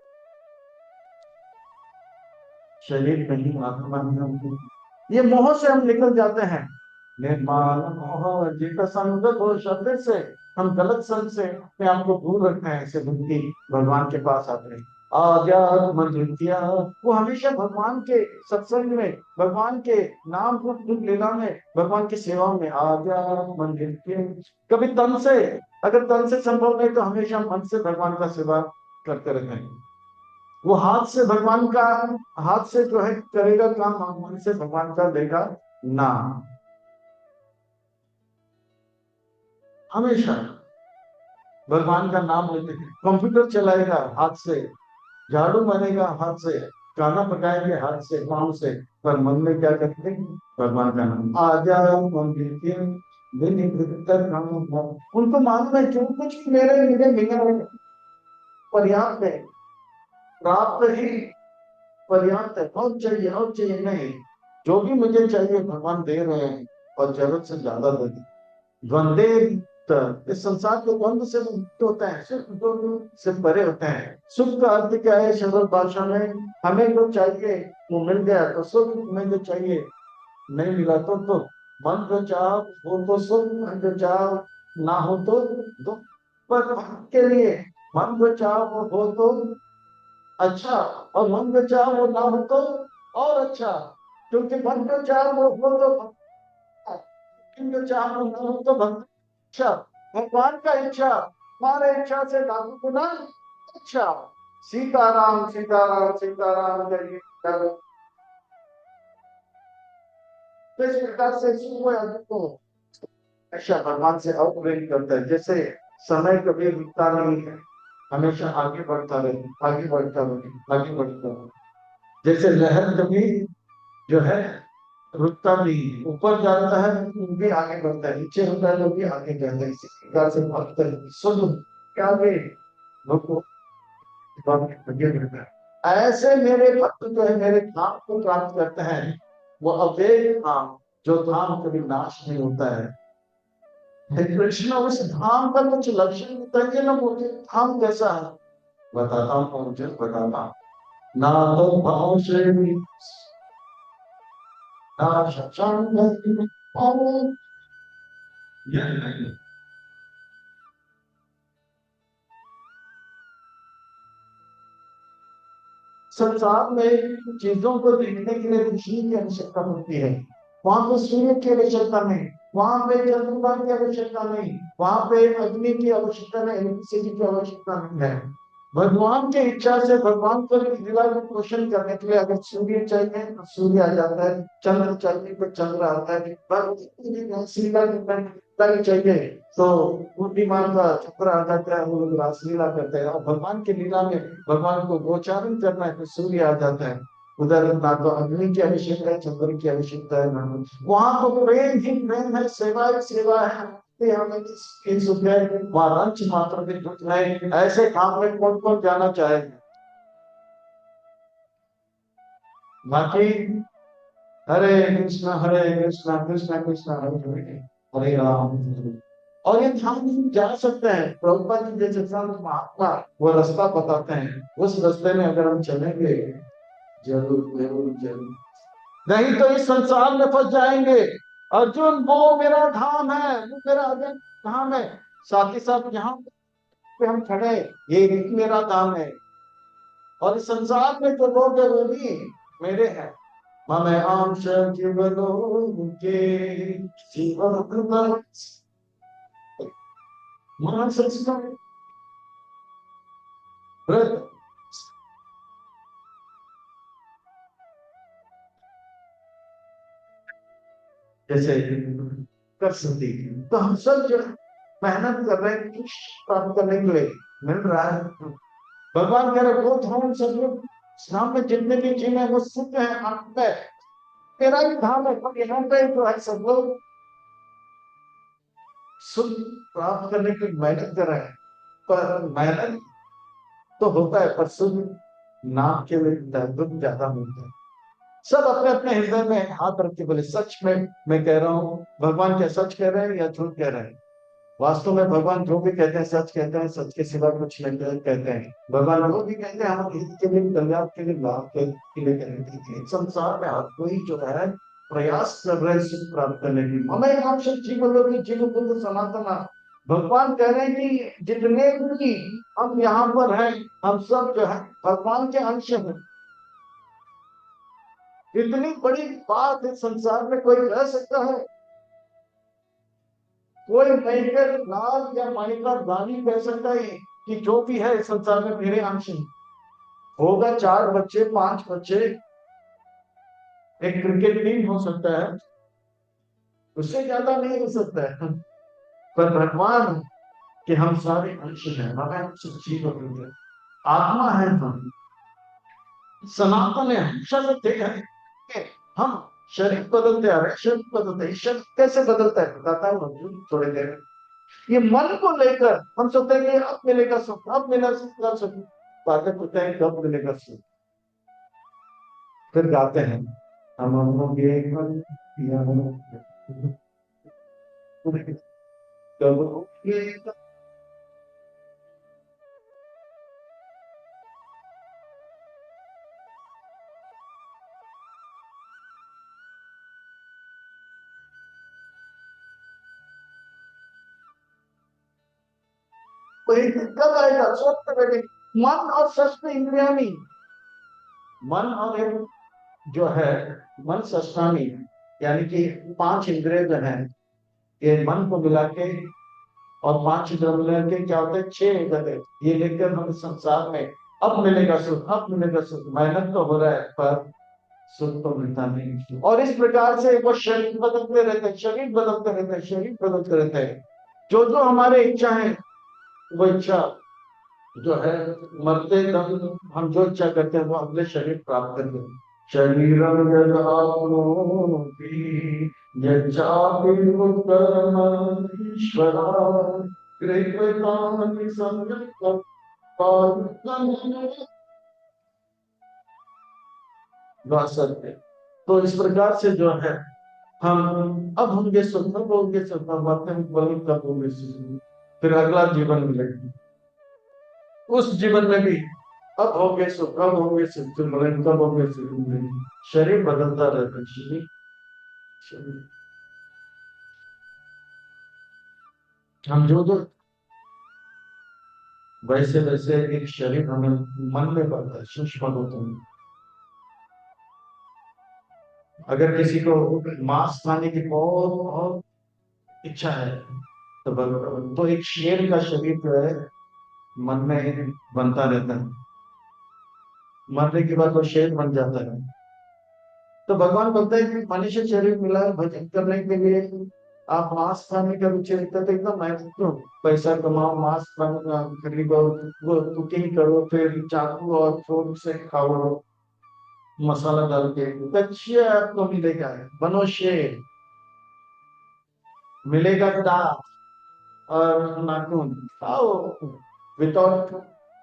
शरीर नहीं, आत्मा नहीं। ये मोह से हम निकल जाते हैं। निर्माण मोह जित संग को शब्द से हम गलत संग से अपने आप को दूर रखते हैं, ऐसे भक्ति भगवान के पास आते हैं। आध्यात्म नित्या, वो हमेशा भगवान के सत्संग में, भगवान के नाम रूप रूप लीला में, भगवान की सेवा में आध्यात्म नित्य। कभी तन से, अगर तन से संभव नहीं तो हमेशा मन से भगवान का सेवा करते रहते हैं। वो हाथ से भगवान का, हाथ से जो है करेगा काम, मन से भगवान का देगा नाम। हमेशा भगवान का नाम लेते हैं। कंप्यूटर चलाएगा हाथ से, झाड़ू मारेगा हाथ से, खाना पकाएंगे हाथ से, पाँव से, पर मन में क्या करते हैं? भगवान का नाम। आ जाओ मंदिर के दिन भीतर नाम। उनको मालूम है जो कुछ भी मेरे लिए मिला है पर्याप्त है, प्राप्त ही पर्याप्त है, और चाहिए नहीं। जो भी मुझे चाहिए भगवान दे रहे हैं, और जरूरत से ज्यादा दे रहे हैं। द्वंद्वे इस संसार के द्वंद से मुक्त होता है, सुख दुख से परे होते हैं। सुख का अर्थ क्या है सरल भाषा में? हमें जो चाहिए वो मिल गया तो सुख, हमें जो चाहिए नहीं मिला तो मन जो चाह हो तो सुख, मन जो चाह ना हो तो दुख। पर भक्त के लिए मन जो चाह वो हो तो अच्छा, और मन जो चाह वो ना हो तो और अच्छा। क्योंकि मन जो चाह वो हो तो भक्त, जो चाह वो ना हो तो भक्त। अच्छा, भगवान का इच्छा हमारे इच्छा से लागू गुना अच्छा। सीताराम सीताराम सीताराम करिए तो इस प्रकार से सुबह को हमेशा भगवान से आउटवेट करता है। जैसे समय कभी रुकता नहीं है, हमेशा आगे बढ़ता रहे, आगे बढ़ता रहे, आगे बढ़ता रहे। जैसे लहर कभी जो है रुकता नहीं है, ऊपर जाता है तो भी आगे बढ़ता है, नीचे होता है तो भी आगे जाता है। इसी प्रकार से भक्त सुन क्या वे लोग आगे बढ़ता है। ऐसे मेरे भक्त जो है मेरे धाम को प्राप्त करते हैं, वो अवैध धाम, जो धाम कभी नाश नहीं होता है। हे कृष्ण, उस धाम का कुछ लक्षण बताइए ना, मुझे धाम कैसा है? बताता हूँ मुझे, बताता हूँ। ना तो भाव से ना शशांक और संसार में चीजों को देखने के लिए रोशनी की आवश्यकता होती है। वहां पे सूर्य की आवश्यकता नहीं, वहां पे चंद्रमा की आवश्यकता नहीं, वहां पे अग्नि की आवश्यकता नहीं, इलेक्ट्रिसिटी की आवश्यकता नहीं है। भगवान की इच्छा से भगवान को लीला को पोषण करने के लिए अगर सूर्य चाहिए तो सूर्य आ जाता है, चंद्र चाहिए तो चंद्र आता है। लीला चाहिए तो बुद्धिमान का चक्र आ जाता है, वो लोग रासलीला करते हैं। और भगवान की लीला में भगवान को गोचारण करना है तो सूर्य आ जाता है। उधर ना तो अग्नि की आवश्यकता है, चंद्र की आवश्यकता है, ना वहां तो प्रेम ही प्रेम है, सेवा ही सेवा है। हमें किसकी सुख है, वहां रंच मात्र भी दुख नहीं। ऐसे काम में कौन कौन जाना चाहेगा? बाकी हरे कृष्ण कृष्ण कृष्ण हरे हरे, हरे राम और ये धाम जा सकते हैं। प्रभुपाद जी जैसे संत महात्मा वो रास्ता बताते हैं, उस रास्ते में अगर हम चलेंगे जरूर जरूर जरूर, नहीं तो इस संसार में फंस जाएंगे। अर्जुन वो मेरा धाम है, वो मेरा अजय धाम है। साथ ही साथ यहाँ पे हम खड़े, ये भी मेरा धाम है। और इस संसार में जो लोग है वो भी मेरे हैं। मम अंश जीवनो के जीवन मान संस्कार व्रत। जैसे कर सकती, तो हम सब जो मेहनत कर रहे हैं कुछ प्राप्त करने के लिए, मिल रहा है। भगवान कह रहे वो धाम सब लोग धाम में जितने भी जीव है वो सुख है, आनंद है, तेरा ही धाम है। पर यहाँ पे जो है सब लोग सुख प्राप्त करने की मेहनत कर रहे हैं, पर मेहनत तो होता है पर सुख नाम के लिए दुख ज्यादा मिलता है। सब अपने अपने हृदय में हाथ रख के बोले सच में मैं कह रहा हूँ। भगवान क्या सच कह रहे हैं या झूठ कह रहे हैं? वास्तव में भगवान जो भी कहते हैं सच कहते हैं, सच के सिवा कुछ नहीं कहते हैं। भगवान जो भी कहते हैं हम हित के लिए, कल्याण के लिए, लाभ के लिए कहते हैं। संसार में हर कोई जो है प्रयास कर रहे हैं सुख प्राप्त करने की। हमें हम सब जीव बुद्ध सनातन भगवान कह रहे हैं कि जितने भी हम यहाँ पर हैं हम सब जो है भगवान के अंश हैं। इतनी बड़ी बात है संसार में कोई कह सकता है? कोई बैंकर लाल या माइका दानी कह सकता है कि जो भी है इस संसार में मेरे अंश हैं? होगा 4 बच्चे 5 बच्चे, एक क्रिकेट टीम हो सकता है, उससे ज्यादा नहीं हो सकता है। पर भगवान कि हम सारे अंश हैं, हमें सच्ची आत्मा है हम। सनातन है, हमेशा से थे हैं कि हम शरीर बदलते आ रहे हैं, शरीर बदलते हैं। शरीर कैसे बदलता है बताता हूँ अर्जुन थोड़ी देर में। ये मन को लेकर हम सोचते हैं कि अब मिलेगा सुख, अब मिलेगा सुख। बातें पूछते हैं कब मिलेगा सुख, फिर गाते हैं हम होंगे कब होंगे। वही कब आएगा सोच में बैठे। मन और षष्ठ इंद्रिया नहीं, मन और एक जो है, मन षष्ठानी, यानी कि पांच इंद्रिय जो है, ये मन को मिला के और पांच इंद्रिय मिला के क्या होता है, छह इंद्रिय। ये लेकर हम संसार में अब मिलेगा सुख, अब मिलेगा सुख, मेहनत तो हो रहा है पर सुख तो मिलता नहीं। और इस प्रकार से वो शरीर बदलते रहते हैं, शरीर बदलते रहते हैं, शरीर बदलते रहते हैं। जो जो हमारे इच्छा है वो इच्छा जो है, मरते दम हम जो इच्छा करते हैं वो अगले शरीर प्राप्त करते हैं। शरीरम यदाप्नोति यच्चापि उत्तरमईश्वरा कृपयानि संकल्पं वासते। तो इस प्रकार से जो है हम अब होंगे सुख, अब होंगे सुख, हम मरते हैं बोले कब होंगे सुख, फिर अगला जीवन मिलेगा। उस जीवन में भी अब होंगे सुख, अब होंगे सुख, फिर बोले कब होंगे सुख। शरीर बदलता रहता है, शरीर शरीर। हम जो जो वैसे वैसे एक शरीर हमें मन में पड़ता है, सूक्ष्म होता है। अगर किसी को मांस खाने की बहुत बहुत इच्छा है तो एक शेर का शरीर जो है मन में बनता रहता है, मरने के बाद वो शेर बन जाता है। तो भगवान बोलते हैं कि मनुष्य शरीर मिला है भजन करने के लिए। आप मांस खाने का रुचि रखते हैं तो एकदम महत्वपूर्ण, पैसा कमाओ, मांस खरीदो, वो कुकिंग करो, फिर चाकू और फोर्क से खाओ, मसाला डाल के कच्चे आपको मिलेगा। बनो शेर, मिलेगा दांत और नाखून, खाओ विदाउट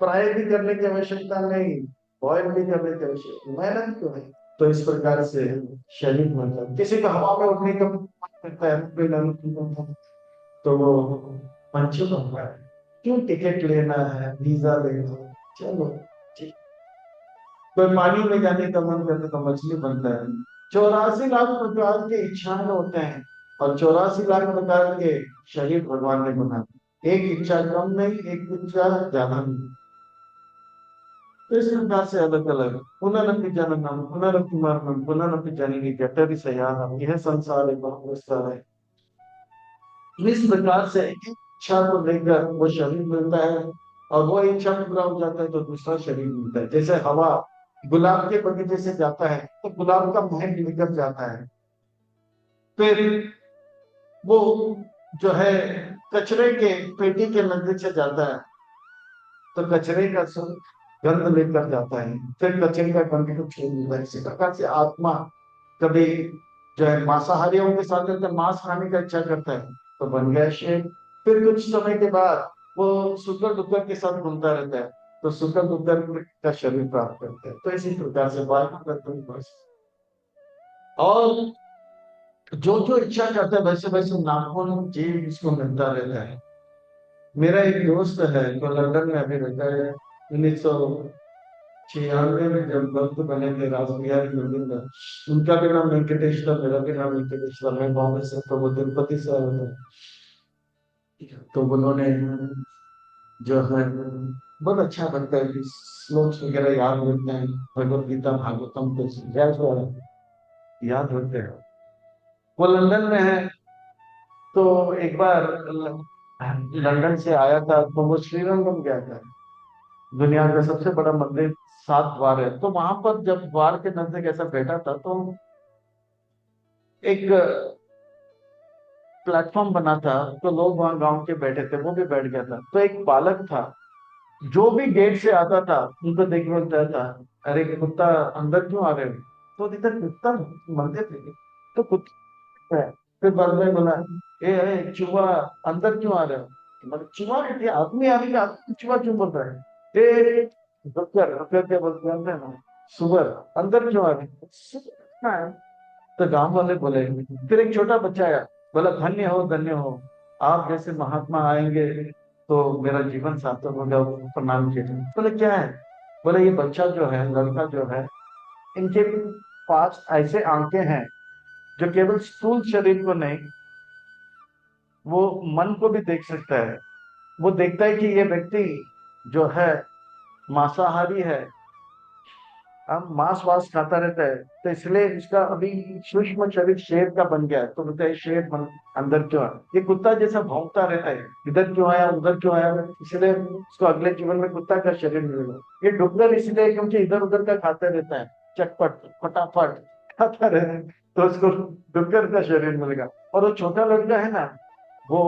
फ्राई भी करने की आवश्यकता नहीं, बॉयल भी करने की आवश्यकता, मेहनत क्यों है। तो इस प्रकार से शरीर मतलब किसी को हवा में उड़ने का मन करता है तो वो पंछी बनता है। क्यों टिकट लेना है, वीजा लेना है, चलो ठीक। कोई पानी में जाने का मन करता तो मछली बनता है। 84 लाख प्रकार के इच्छाएं होते हैं और 84 लाख प्रकार के शरीर भगवान ने बनाए। एक इच्छा कम नहीं, एक इच्छा ज्यादा नहीं। तो इस प्रकार से अलग अलग पुनरपि जननम पुनरपि मरणम पुनरपि जननी जठरि शय्याहार, यह संसार है बहुत विस्तार है। इस प्रकार से एक इच्छा को लेकर वो शरीर मिलता है और वो इच्छा पूरा हो जाता है तो दूसरा शरीर मिलता है। जैसे हवा गुलाब के बगीचे से जाता है तो गुलाब का महक लेकर जाता है, फिर वो जो है कचरे के पेटी के नजदीक से जाता है तो कचरे का गंध लेकर जाता है, फिर कचरे का गंध को छोड़ देता है। इसी प्रकार से आत्मा कभी जो है मांसाहारियों के साथ अगर मांस खाने का इच्छा करता है तो बन गया शेर। फिर कुछ समय के बाद वो सुकर डुकर के साथ घूमता रहता है तो सुकर डुकर का शरीर प्राप्त करता है। तो इसी प्रकार से वायु करते हैं बस। और जो जो इच्छा करता है वैसे वैसे नाखून जीव इसको मिलता रहता है। मेरा एक दोस्त है जो लंदन में अभी रहता है। 1996 में जब भक्त बने थे रासबिहारी गोविंद, उनका भी नाम वेंकटेश था, मेरा भी नाम वेंकटेश था। मैं बॉम्बे से तो वो तिरुपति से आया था। तो उन्होंने जो है बहुत अच्छा लगता है कि श्लोक वगैरह याद होते हैं, भगवत गीता भागवतम को याद होते हैं। वो लंदन में है तो एक बार लंदन से आया था तो वो श्रीरंगम गया था। दुनिया का सबसे बड़ा मंदिर, 7 द्वार है। तो वहां पर जब द्वार के नजदीक ऐसा बैठा था तो एक प्लेटफॉर्म बना था तो लोग वहां गांव के बैठे थे, वो भी बैठ गया था। तो एक बालक था जो भी गेट से आता था उनको देख बोलता था अरे कुत्ता अंदर क्यों आ रहे हो? तो इधर कुत्ता मरते थे तो कुत्ता है। फिर बाद में बोला, ए चूहा अंदर क्यों आ रहे हो? मतलब चूहा नहीं, आदमी आदमी आदमी चूहा क्यों बोल रहा है? डुक्कर डुक्कर क्या बोलते हैं ना, सुअर अंदर क्यों आ रहे हैं? सुअर कहाँ है? तो गांव वाले बोले। फिर एक छोटा बच्चा आया, बोला धन्य हो धन्य हो, आप जैसे महात्मा आएंगे तो मेरा जीवन सार्थक हो गया। प्रणाम किया। बोले क्या है? बोले ये बच्चा जो है, लड़का जो है, इनके पास ऐसे आंखें हैं जो केवल स्थूल शरीर को नहीं, वो मन को भी देख सकता है। वो देखता है कि ये व्यक्ति जो है मांसाहारी है, अब मांस वास खाता रहता है, तो इसलिए इसका अभी सूक्ष्म शरीर शेर का बन गया है। तो बोलते हैं शेर मन अंदर क्यों आया? ये कुत्ता जैसा भौंकता रहता है, इधर क्यों आया उधर क्यों आया, इसलिए उसको अगले जीवन में कुत्ता का शरीर मिलेगा। ये डुक्कर इसलिए क्योंकि इधर उधर का खाता रहता है, चटपट फटाफट खाता रहता है, तो उसको डुक्कर का शरीर मिलेगा। और वो छोटा लड़का है ना, वो,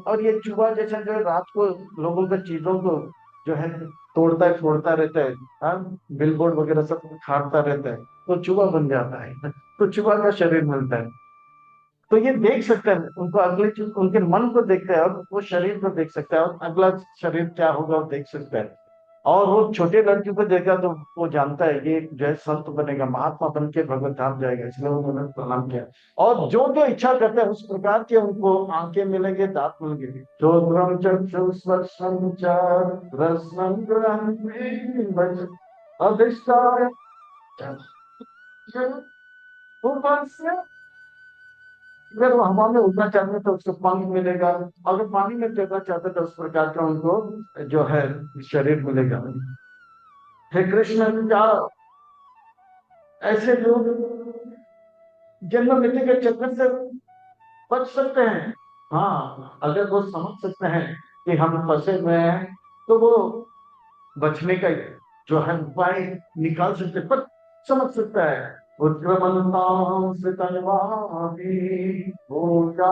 और ये चूहा जैसा जो है रात को लोगों के चीजों को जो है तोड़ता है फोड़ता रहता है, हाँ, बिलबोर्ड वगैरह सब खाड़ता रहता है, तो चूहा बन जाता है, तो चूहा का शरीर मिलता है। तो ये देख सकता है, उनको अगले चीज उनके मन को देखता है, और वो शरीर को देख सकता है, और अगला शरीर क्या होगा वो देख सकता है। और वो छोटे लड़के को देखा तो वो जानता है ये जो है संत बनेगा, महात्मा बन के भगवत धाम जाएगा, इसलिए उन्होंने प्रणाम किया। और जो जो इच्छा करते हैं उस प्रकार के उनको आंखें मिलेंगे, दांत मिलेंगे। चोत्रम चक्षुस्पर्शम च रसनं ग्रहण अधिष्ठाय अगर वो हवा में उड़ना चाहते हैं तो उसको पंख मिलेगा, अगर पानी में तैरना चाहते हैं तो उस प्रकार का उनको जो है शरीर मिलेगा। हे कृष्ण, क्या ऐसे लोग जन्म मृत्यु के चक्कर से बच सकते हैं? हाँ, अगर वो समझ सकते हैं कि हम फंसे हुए हैं, तो वो बचने का जो है उपाय निकाल सकते हैं। पर समझ सकता है उत्क्रमणतां सितन्वादी भूजा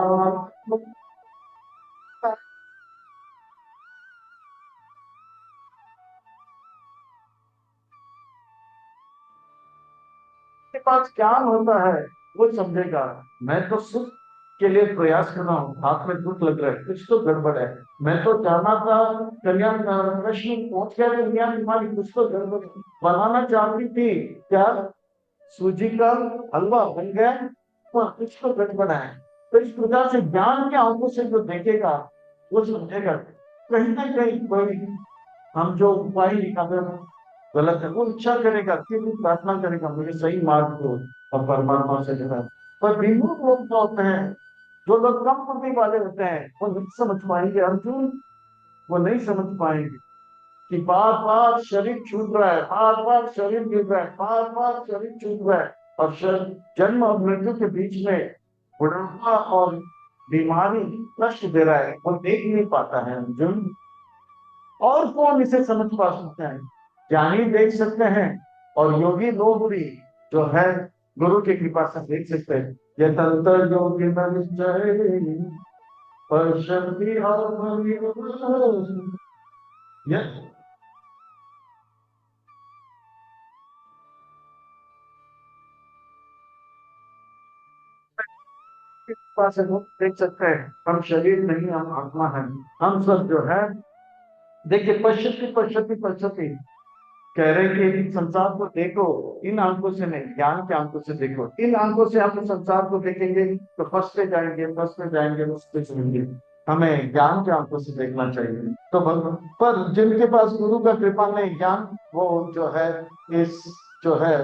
के पास ज्ञान होता है वो समझेगा। मैं तो सुख के लिए प्रयास कर रहा हूँ, हाथ में दुख लग रहा है, कुछ तो गड़बड़ है। मैं तो चाहना था कल्याण, कृष्ण पहुंच गया कल्याण तुम्हारी, कुछ तो गड़बड़ है। बनाना चाहती थी क्या, सूजी का हलवा बन गया, पर कुछ तो गड़बड़ है। तो इस प्रकार से ज्ञान के आंखों से जो देखेगा वो समझेगा कहीं ना कहीं कोई हम जो उपाय निकाले गलत है। वो इच्छा करेगा, फिर भी प्रार्थना करेगा मुझे सही मार्ग दो और परमात्मा से जुड़ा। पर विमुख लोग जो होते हैं, जो लोग कम बुद्धि वाले होते हैं, वो नहीं समझ पाएंगे अर्जुन, वो नहीं समझ पाएंगे कि बार बार शरीर छूट रहा है, बार बार शरीर गिर रहा है, बार बार शरीर छूट रहा है, और जन्म और मृत्यु के बीच में बुढ़ापा और बीमारी कष्ट दे रहा है, वो देख नहीं पाता है अर्जुन। और कौन इसे समझ पा सकते हैं? ज्ञानी देख सकते हैं, और योगी लोग भी जो है गुरु की कृपा से देख सकते हैं। ये तंत्र योगी निश्चय पश्यन्ति ये कृपा से लोग देख सकते हैं, हम शरीर नहीं हम आत्मा है। हम सब जो है, देखिए पश्यति पश्यति पश्यति कह रहे कि इस संसार को देखो, इन आंखों से नहीं, ज्ञान के आंखों से देखो। इन आंखों से हम संसार को देखेंगे तो फंसते जाएंगे फंसते जाएंगे, मुझसे सुनेंगे। हमें ज्ञान के आंखों से देखना चाहिए। तो पर जिनके पास गुरु का कृपा नहीं, ज्ञान, वो जो है इस जो है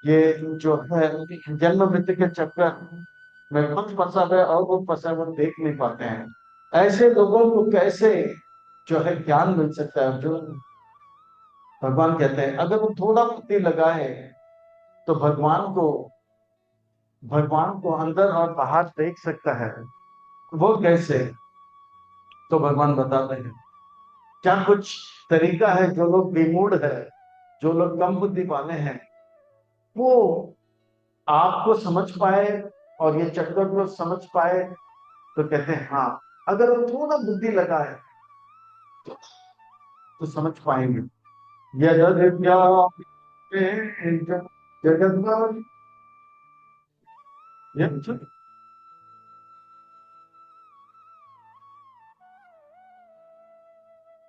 ये जो है जन्म मृत्यु के चक्कर में खुद फंसा है, और वो फंसा वो देख नहीं पाते हैं। ऐसे लोगों को कैसे जो है ज्ञान मिल सकता है? जो भगवान कहते हैं अगर वो थोड़ा बुद्धि लगाए तो भगवान को अंदर और बाहर देख सकता है। वो कैसे? तो भगवान बताते हैं, क्या कुछ तरीका है? जो लोग विमूढ़ है, जो लोग कम बुद्धि वाले हैं, वो आपको समझ पाए और ये चक्कर को समझ पाए? तो कहते हैं हाँ, अगर वो थोड़ा बुद्धि लगाए तो समझ पाएंगे। यद्या जगत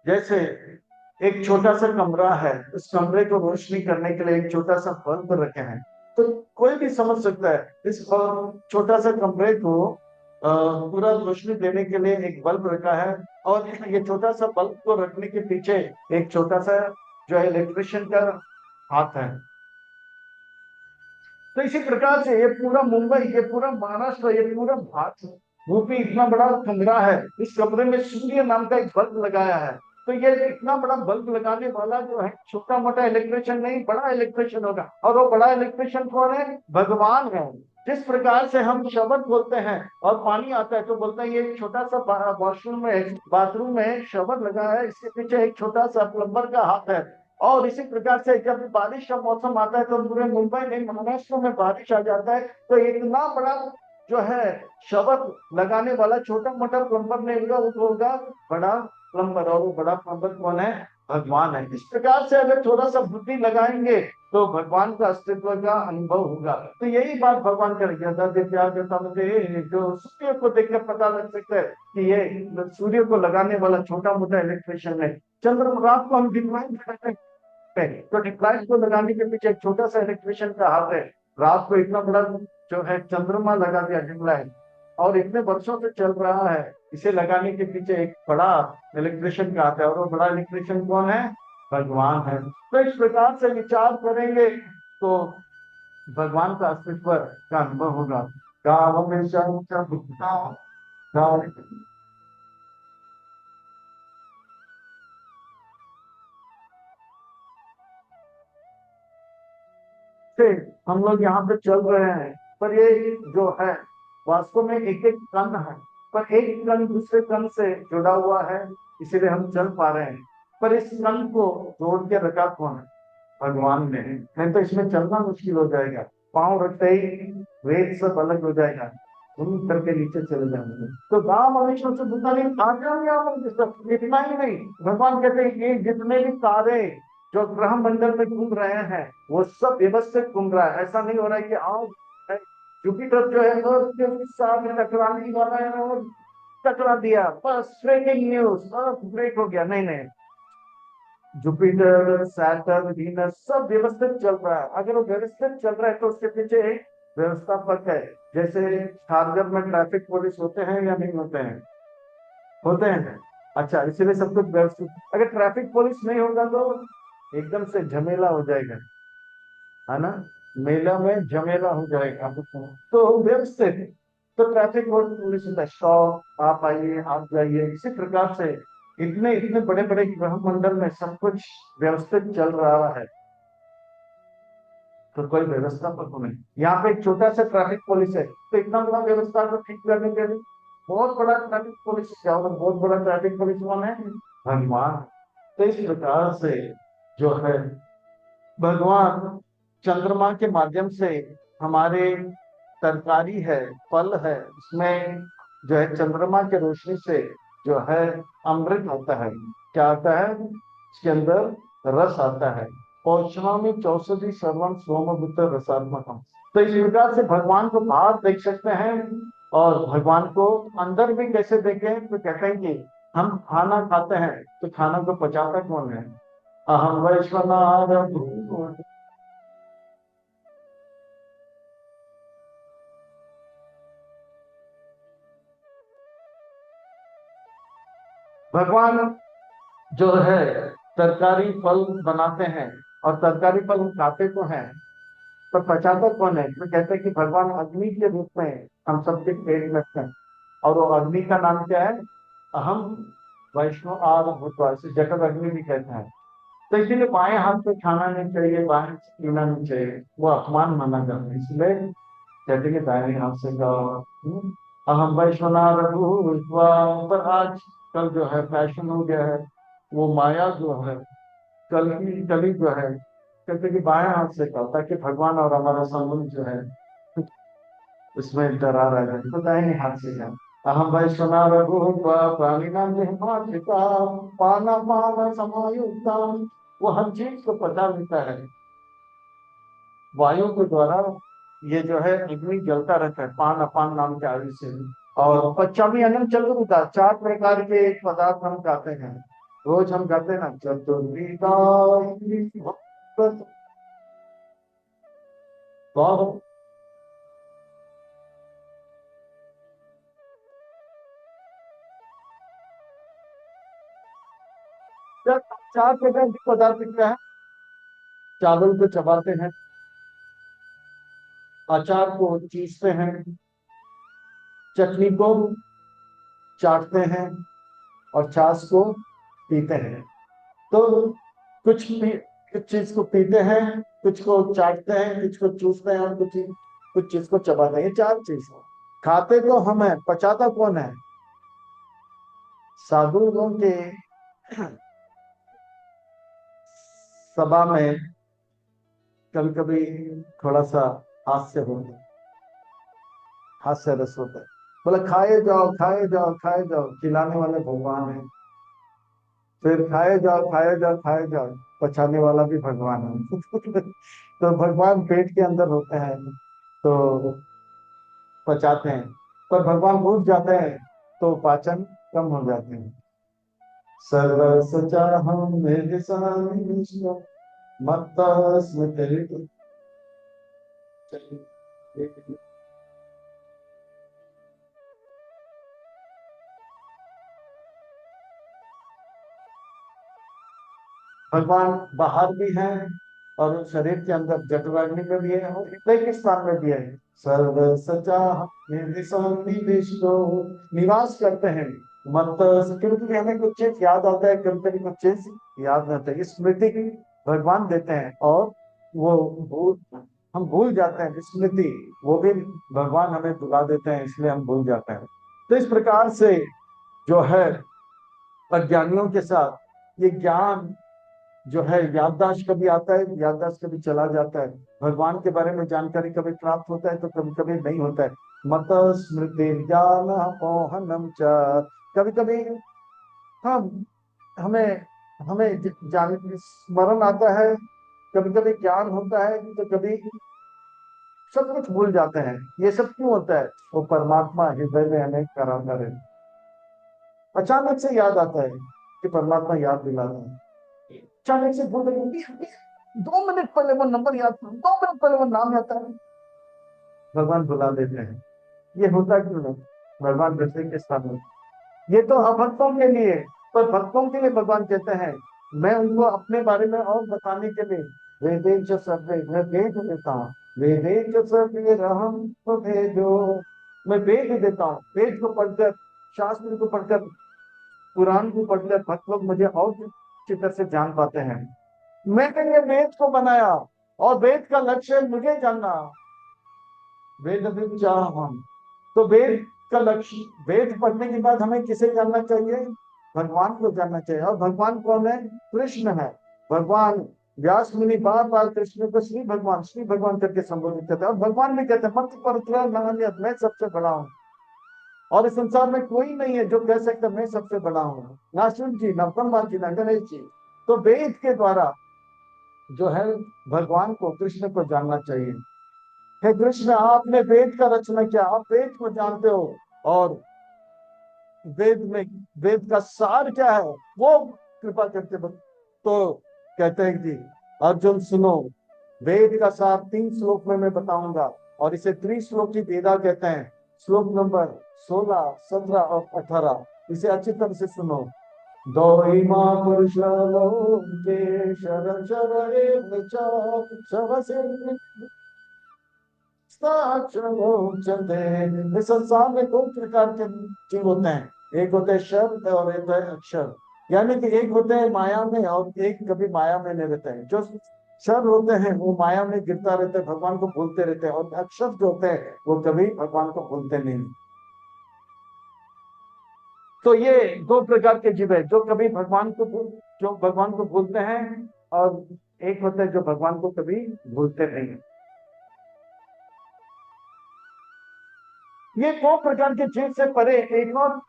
जैसे एक छोटा सा कमरा है, उस कमरे को रोशनी करने के लिए एक छोटा सा बल्ब रखे हैं, तो कोई भी समझ सकता है इस छोटा सा कमरे को पूरा रोशनी देने के लिए एक बल्ब रखा है। और ये छोटा सा बल्ब को रखने के पीछे एक छोटा सा जो है इलेक्ट्रिशियन का हाथ है। तो इसी प्रकार से ये पूरा मुंबई, ये पूरा महाराष्ट्र, ये पूरा भारत यूपी इतना बड़ा कमरा है, इस कमरे में सूर्य नाम का एक बल्ब लगाया है। तो ये इतना बड़ा बल्ब लगाने वाला जो है छोटा मोटा इलेक्ट्रिशियन नहीं, बड़ा इलेक्ट्रिशियन होगा। और वो बड़ा इलेक्ट्रिशियन कौन है? भगवान है। जिस प्रकार से हम शब्द बोलते हैं और पानी आता है तो बोलते हैं ये छोटा सा वॉशरूम में, बाथरूम में शब्द लगा है, इसके पीछे एक छोटा सा प्लम्बर का हाथ है। और इसी प्रकार से जब बारिश का मौसम आता है तो पूरे मुंबई में, महाराष्ट्र में बारिश आ जाता है। तो इतना बड़ा जो है शब्द लगाने वाला छोटा मोटा प्लम्बर नहीं होगा, वो होगा बड़ा प्लम्बर। और वो बड़ा प्लम्बर कौन है? भगवान है। इस प्रकार से अगर थोड़ा सा बुद्धि लगाएंगे तो भगवान का अस्तित्व का अनुभव होगा। तो यही बात भगवान करेंगे। जो सूर्य को देखकर पता लग सकता है कि ये सूर्य को लगाने वाला छोटा मोटा इलेक्ट्रिशियन है। चंद्र रात को हम डिवाइन तो डिप्लाइट को लगाने के पीछे एक छोटा सा इलेक्ट्रिशियन का हाथ है। रात को इतना बड़ा जो है चंद्रमा लगा दिया डिप्लाइट, और इतने वर्षों से चल रहा है। इसे लगाने के पीछे एक बड़ा इलेक्ट्रिशियन का हाथ है, और वो बड़ा इलेक्ट्रिशियन कौन है? भगवान है। तो इस प्रकार से विचार करेंगे तो भगवान का अस्तित्व का अनुभव होगा। गाँव में से हम लोग यहाँ पे चल रहे हैं, पर ये जो है वास्तव में एक एक कण है, पर एक कण दूसरे कण से जुड़ा हुआ है, इसीलिए हम चल पा रहे हैं। पर इस कण को जोड़ के रखा कौन है? भगवान ने। नहीं तो इसमें चलना मुश्किल हो जाएगा। पाँव रखते ही वेद सब अलग हो जाएगा, घूम करके नीचे चले जाएंगे। तो गांव मनुष्यों से बुता नहीं आ जाएंगे आप। इतना ही नहीं, भगवान कहते हैं ये जितने भी तारे जो ग्रह मंडल में घूम रहे हैं वो सब व्यवस्थित घूम रहा है। ऐसा नहीं हो रहा है कि आज जुपिटर जो है अर्थ के साथ टकराने वाला है और टकरा दिया, बस ब्रेकिंग न्यूज, अर्थ ब्रेक हो गया। नहीं नहीं, जुपिटर, सैटर्न, वीनस सब व्यवस्थित चल रहा है। अगर वो व्यवस्थित चल रहा है तो उसके पीछे एक व्यवस्थापक है। जैसे खारगर में ट्रैफिक पुलिस होते हैं या नहीं होते हैं? होते हैं। अच्छा, इसीलिए सब कुछ व्यवस्थित। अगर ट्रैफिक पुलिस नहीं होगा तो एकदम से झमेला हो जाएगा, है ना? मेला में झमेला हो जाएगा। तो व्यवस्थित, तो ट्रैफिक पुलिस होता है, स्टॉप, आप आइए, आप जाइए। इसी प्रकार से इतने इतने बड़े बड़े ग्रह मंडल में सब कुछ व्यवस्थित चल रहा है, तो कोई व्यवस्था पर नहीं। यहाँ पे एक छोटा सा ट्रैफिक पुलिस है, तो इतना बड़ा व्यवस्था को ठीक करने के लिए बहुत बड़ा ट्रैफिक पुलिस क्या होगा? बहुत बड़ा ट्रैफिक पुलिस कौन है? भगवान। तो इस प्रकार से जो है भगवान चंद्रमा के माध्यम से हमारे तरकारी है, फल है, उसमें जो है चंद्रमा के रोशनी से जो है अमृत आता है। क्या आता है? इसके अंदर रस आता है। पौषणामि चौषधि सर्वम सोमभूत रसात्मकम। तो इस प्रकार से भगवान को बाहर देख सकते हैं, और भगवान को अंदर भी कैसे देखें? तो कहते हैं कि हम खाना खाते हैं तो खाना को पचाता कौन है? अहम वैश्वनाथ। भगवान जो है तरकारी फल बनाते हैं, और तरकारी फल हम खाते तो हैं, पर पचाता कौन है? तो कहते हैं कि भगवान अग्नि के रूप में हम सबके पेट में हैं। और वो अग्नि का नाम क्या है? अहम वैष्णव आर भूतवा, इसे जठर अग्नि भी कहते हैं। तो इसीलिए बाएं हाथ से खाना नहीं चाहिए, बाएं हाथ से पीना नहीं चाहिए, वो अपमान माना जाता है। इसलिए कहते हैं कि दाहिने हाथ से खाओ। अहम वैश्वनाथ भूतवा। पर आज कल जो है फैशन हो गया है, वो माया जो है, कली जो है, कहते कि बाएं हाथ से खाओ ताकि भगवान और हमारा संबंध जो है उसमें दरार आ जाए। तो दाहिने हाथ से खाओ। अहम वैश्वना रघु प्राणिनाम देहमात्रिका पाना पान समायुक्ता वो हर चीज को पचा लेता है। वायु के द्वारा ये जो है अग्नि जलता रहता है, पान अपान नाम के आयु से। और पच्चामी अन्न चतुर्विधा, 4 प्रकार के पदार्थ हम खाते हैं। रोज हम खाते हैं ना, चतुर्विधा बहुत। चार 4 प्रकार के पदार्थ क्या है? चावल को चबाते हैं, अचार को चीसते हैं, चटनी को चाटते हैं, और छाछ को पीते हैं। तो कुछ चीज को पीते हैं, कुछ को चाटते हैं, कुछ को चूसते हैं, और कुछ चीज को चबाते हैं। ये 4 चीज है। खाते तो हम है, पचाता कौन है? साधु लोगों के सभा में कभी कभी थोड़ा सा हास्य होता है, हास्य रस होता है। बोला खाए जाओ खाए जाओ खाए जाओ, खिलाने वाले भगवान है। फिर खाए जाओ खाए जाओ खाए जाओ, पचाने वाला भी भगवान है। तो भगवान पेट के अंदर होते हैं, तो पचाते हैं। पर भगवान भूल जाते हैं, तो पाचन कम हो जाते हैं। सर्व सचा हम मत्त स्मृति। भगवान बाहर भी हैं, और शरीर के अंदर जठराग्नि में भी है, और हृदय के स्थान में भी है। सर्व सचा निवास करते हैं। मत क्योंकि हमें कुछ चीज याद आता है, कभी कभी कुछ चीज याद नहीं आता है, स्मृति की भगवान देते हैं। और वो भूल हम भूल जाते हैं, स्मृति वो भी भगवान हमें भुला देते हैं, इसलिए हम भूल जाते हैं। तो इस प्रकार से जो है अज्ञानियों के साथ ये ज्ञान जो है, याददाश्त कभी आता है, याददाश्त कभी चला जाता है। भगवान के बारे में जानकारी कभी प्राप्त होता है, तो कभी कभी नहीं होता है। मत स्मृति ज्ञान मोहनम च, कभी कभी हम हमें हमें जान स्मरण आता है, कभी कभी ज्ञान होता है, तो कभी सब कुछ भूल जाते हैं। ये सब क्यों होता है? वो परमात्मा हृदय में हमें कराता है। अचानक से याद आता है कि परमात्मा याद दिलाता है। अचानक से भूल गई, 2 मिनट पहले वो नंबर याद था, 2 मिनट पहले वो नाम याद था, भगवान भुला देते हैं। ये होता क्यों है? भगवान हृदय के स्थान में। ये तो अभक्तों के लिए, पर भक्तों के लिए भगवान कहते हैं मैं उनको अपने बारे में और बताने के लिए वेदे च सर्वे, मैं वेद देता हूँ। वेदे च सर्वे रहम भेदो, मैं वेद देता हूँ। वेद को पढ़कर, शास्त्र को पढ़कर, पुराण को पढ़कर भक्त लोग मुझे और अच्छी तरह से जान पाते हैं। मैंने ये वेद को बनाया, और वेद का लक्ष्य है मुझे जानना। वेद हम, तो वेद का लक्ष्य, वेद पढ़ने के बाद हमें किसे जानना चाहिए? भगवान को जानना चाहिए। और भगवान कौन है? कृष्ण है। भगवान व्यास मुनि बार बार कृष्ण को श्री भगवान करके संबोधित करते हैं, और भगवान भी कहते हैं मत पर मैं सबसे बड़ा हूँ। और इस संसार में कोई नहीं है जो कह सकता मैं सबसे बड़ा हूँ, ना शिव जी, ना ब्रह्मा जी, ना गणेश जी। तो वेद के द्वारा जो है भगवान को, कृष्ण को जानना चाहिए। हे कृष्ण, आपने वेद का रचना किया, आप वेद को जानते हो, और वेद में वेद का सार क्या है वो कृपा करके तो कहते हैं कि अर्जुन सुनो, वेद का सार 3 श्लोक में मैं बताऊंगा, और इसे त्रिश्लोकी वेदा कहते हैं। श्लोक नंबर 16, 17 और 18, इसे अच्छी तरह से सुनो। दो इमा पुरुष लोके शरण शरण एव च, शरसे इस संसार में 2 प्रकार के जीव होते हैं, एक होते हैं शब्द और एक है अक्षर। यानी कि एक होते हैं माया में, और एक कभी माया में नहीं रहते हैं। जो शब्द होते हैं वो माया में गिरता रहते हैं, भगवान को भूलते रहते हैं, और अक्षर जो होते हैं वो कभी भगवान को भूलते नहीं। तो ये 2 प्रकार के जीव है, जो भगवान को भूलते हैं, और एक होते हैं जो भगवान को कभी भूलते नहीं। ये 2 प्रकार के जीव से परे एक और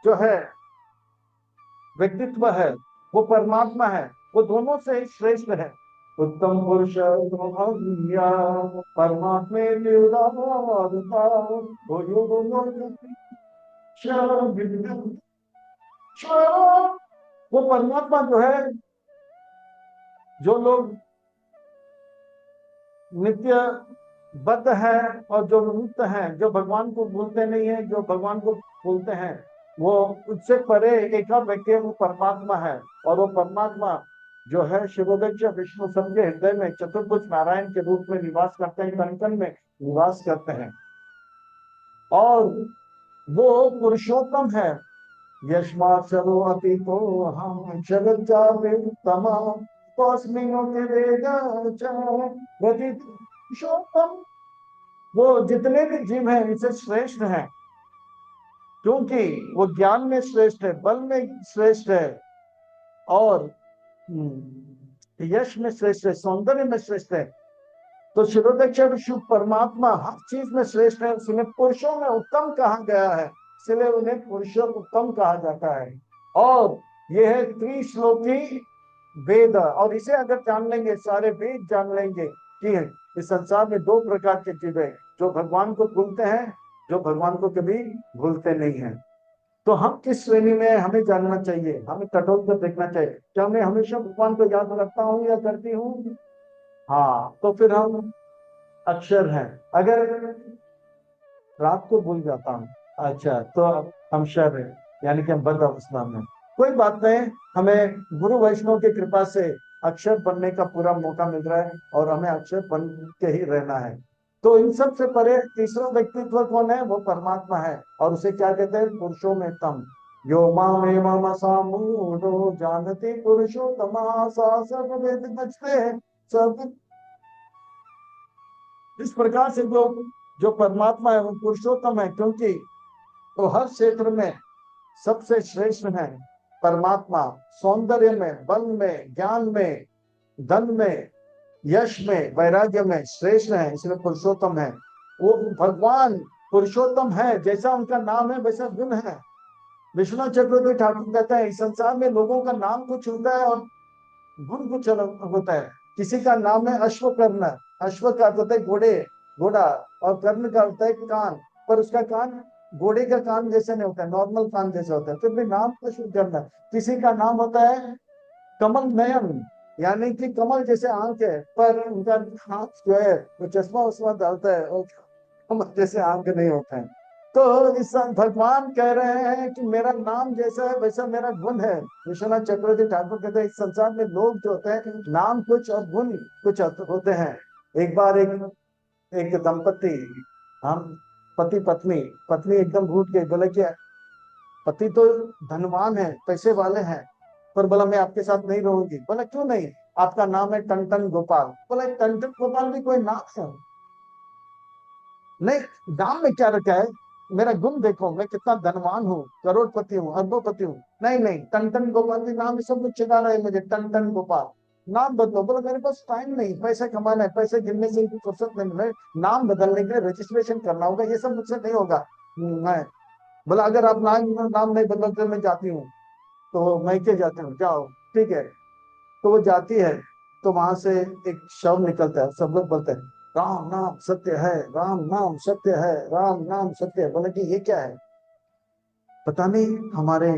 जो है व्यक्तित्व है, वो परमात्मा है। वो दोनों से श्रेष्ठ है। उत्तम पुरुष परमात्मे वो परमात्मा जो है, जो लोग नित्य बद्ध है और जो मुक्त हैं, जो भगवान को भूलते नहीं है, जो भगवान को भूलते हैं, वो उससे परे एक व्यक्ति वो परमात्मा है। और वो परमात्मा जो है शिवोदक्ष विष्णु सबके हृदय में चतुर्भुज नारायण के रूप में निवास करते हैं, कण कण में निवास करते हैं। और वो पुरुषोत्तम है। यस्मात् सर्वो अतीतो हम जगज्जापितमा तस्मिन्नोति वेद च पुरुषोत्तम। वो जितने भी जीव हैं इनसे श्रेष्ठ हैं, क्योंकि वो ज्ञान में श्रेष्ठ है, बल में श्रेष्ठ है, और यश में श्रेष्ठ है, सौंदर्य में श्रेष्ठ है। तो शिरोदक्ष विष्णु परमात्मा हर चीज में श्रेष्ठ है, इसलिए पुरुषों में उत्तम कहा गया है, इसलिए उन्हें पुरुषों उत्तम कहा जाता है। और यह है त्रिश्लोकी वेद, और इसे अगर जान लेंगे, सारे वेद जान लेंगे कि इस संसार में दो प्रकार के जीव है, जो भगवान को भूलते हैं, जो भगवान को कभी भूलते नहीं है। तो हम किस श्रेणी में, हमें जानना चाहिए, हमें कटोल पर देखना चाहिए, क्या मैं हमेशा भगवान को याद रखता हूँ या करती हूँ? हाँ, तो फिर हम अक्षर हैं। अगर रात को भूल जाता हूँ, अच्छा, तो हम शर है, यानी कि हम बद्ध अवस्था में। कोई बात नहीं, हमें गुरु वैष्णव की कृपा से अक्षर बनने का पूरा मौका मिल रहा है, और हमें अक्षर बन के ही रहना है। तो इन सब से परे तीसरा व्यक्तित्व कौन है? वो परमात्मा है, और उसे क्या कहते हैं? पुरुषों में तम। यो माम सामूढ़ो जानती पुरुषोत्तमा सा सर्ववेद बचते हैं सब। इस प्रकार से जो परमात्मा है वो पुरुषोत्तम है, क्योंकि तो हर क्षेत्र में सबसे श्रेष्ठ है परमात्मा। सौंदर्य में, बल में, ज्ञान में, धन में, यश में, वैराग्य में श्रेष्ठ है, इसलिए पुरुषोत्तम है। वो भगवान पुरुषोत्तम है, जैसा उनका नाम है वैसा गुण है। विश्वनाथ चक्रवर्ती ठाकुर कहते हैं, इस संसार में लोगों का नाम कुछ होता है और गुण कुछ अलग होता है। किसी का नाम है अश्वकर्ण, अश्व का अर्थ होता है घोड़े, घोड़ा, और कर्ण का होता है कान, पर उसका कान घोड़े का कान जैसे नहीं होता है, नॉर्मल कान जैसा होता है, फिर भी नाम अश्वकर्ण। किसी का नाम होता है कमल नयन, यानी कि कमल जैसे आंख है, पर उनका हाथ जो है वो चश्मा उस्मा डालता है, और कमल जैसे आंख नहीं होता है। तो इस भगवान कह रहे हैं कि मेरा नाम जैसा है वैसा मेरा गुण है। विश्वनाथ चक्रवर्ती ठाकुर कहते हैं, इस संसार में लोग जो होते हैं नाम कुछ और गुण कुछ होते हैं। एक बार एक दंपति, हम पति पत्नी, पत्नी एकदम भूल गई, बोले कि पति तो धनवान है, पैसे वाले हैं, पर बोला मैं आपके साथ नहीं रहूंगी। बोला क्यों नहीं? आपका नाम है टन गोपाल। बोला टन गोपाल भी कोई नाम है? नहीं, नाम में क्या रखा है? मेरा गुण देखो, मैं कितना धनवान हूँ, करोड़पति हूँ, अरबोपति हूँ। नहीं नहीं, टन गोपाल भी नाम, सब कुछ चिढ़ा रहे मुझे, टन गोपाल। नाम बदलो। बोला मेरे पास टाइम नहीं, पैसे कमाना है, पैसे गिनने से फुर्सत नहीं मिले, नाम बदलने के लिए रजिस्ट्रेशन करना होगा, ये सब मुझसे नहीं होगा। मैं बोला अगर आप नाम नहीं बदलते मैं जाती हूँ, तो मैं क्या जाती हूँ, जाओ, ठीक है। तो वो जाती है, तो वहां से एक शव निकलता है, सब लोग बोलते हैं राम नाम सत्य है, राम नाम सत्य है, राम नाम सत्य है। बोले कि ये क्या है? पता नहीं, हमारे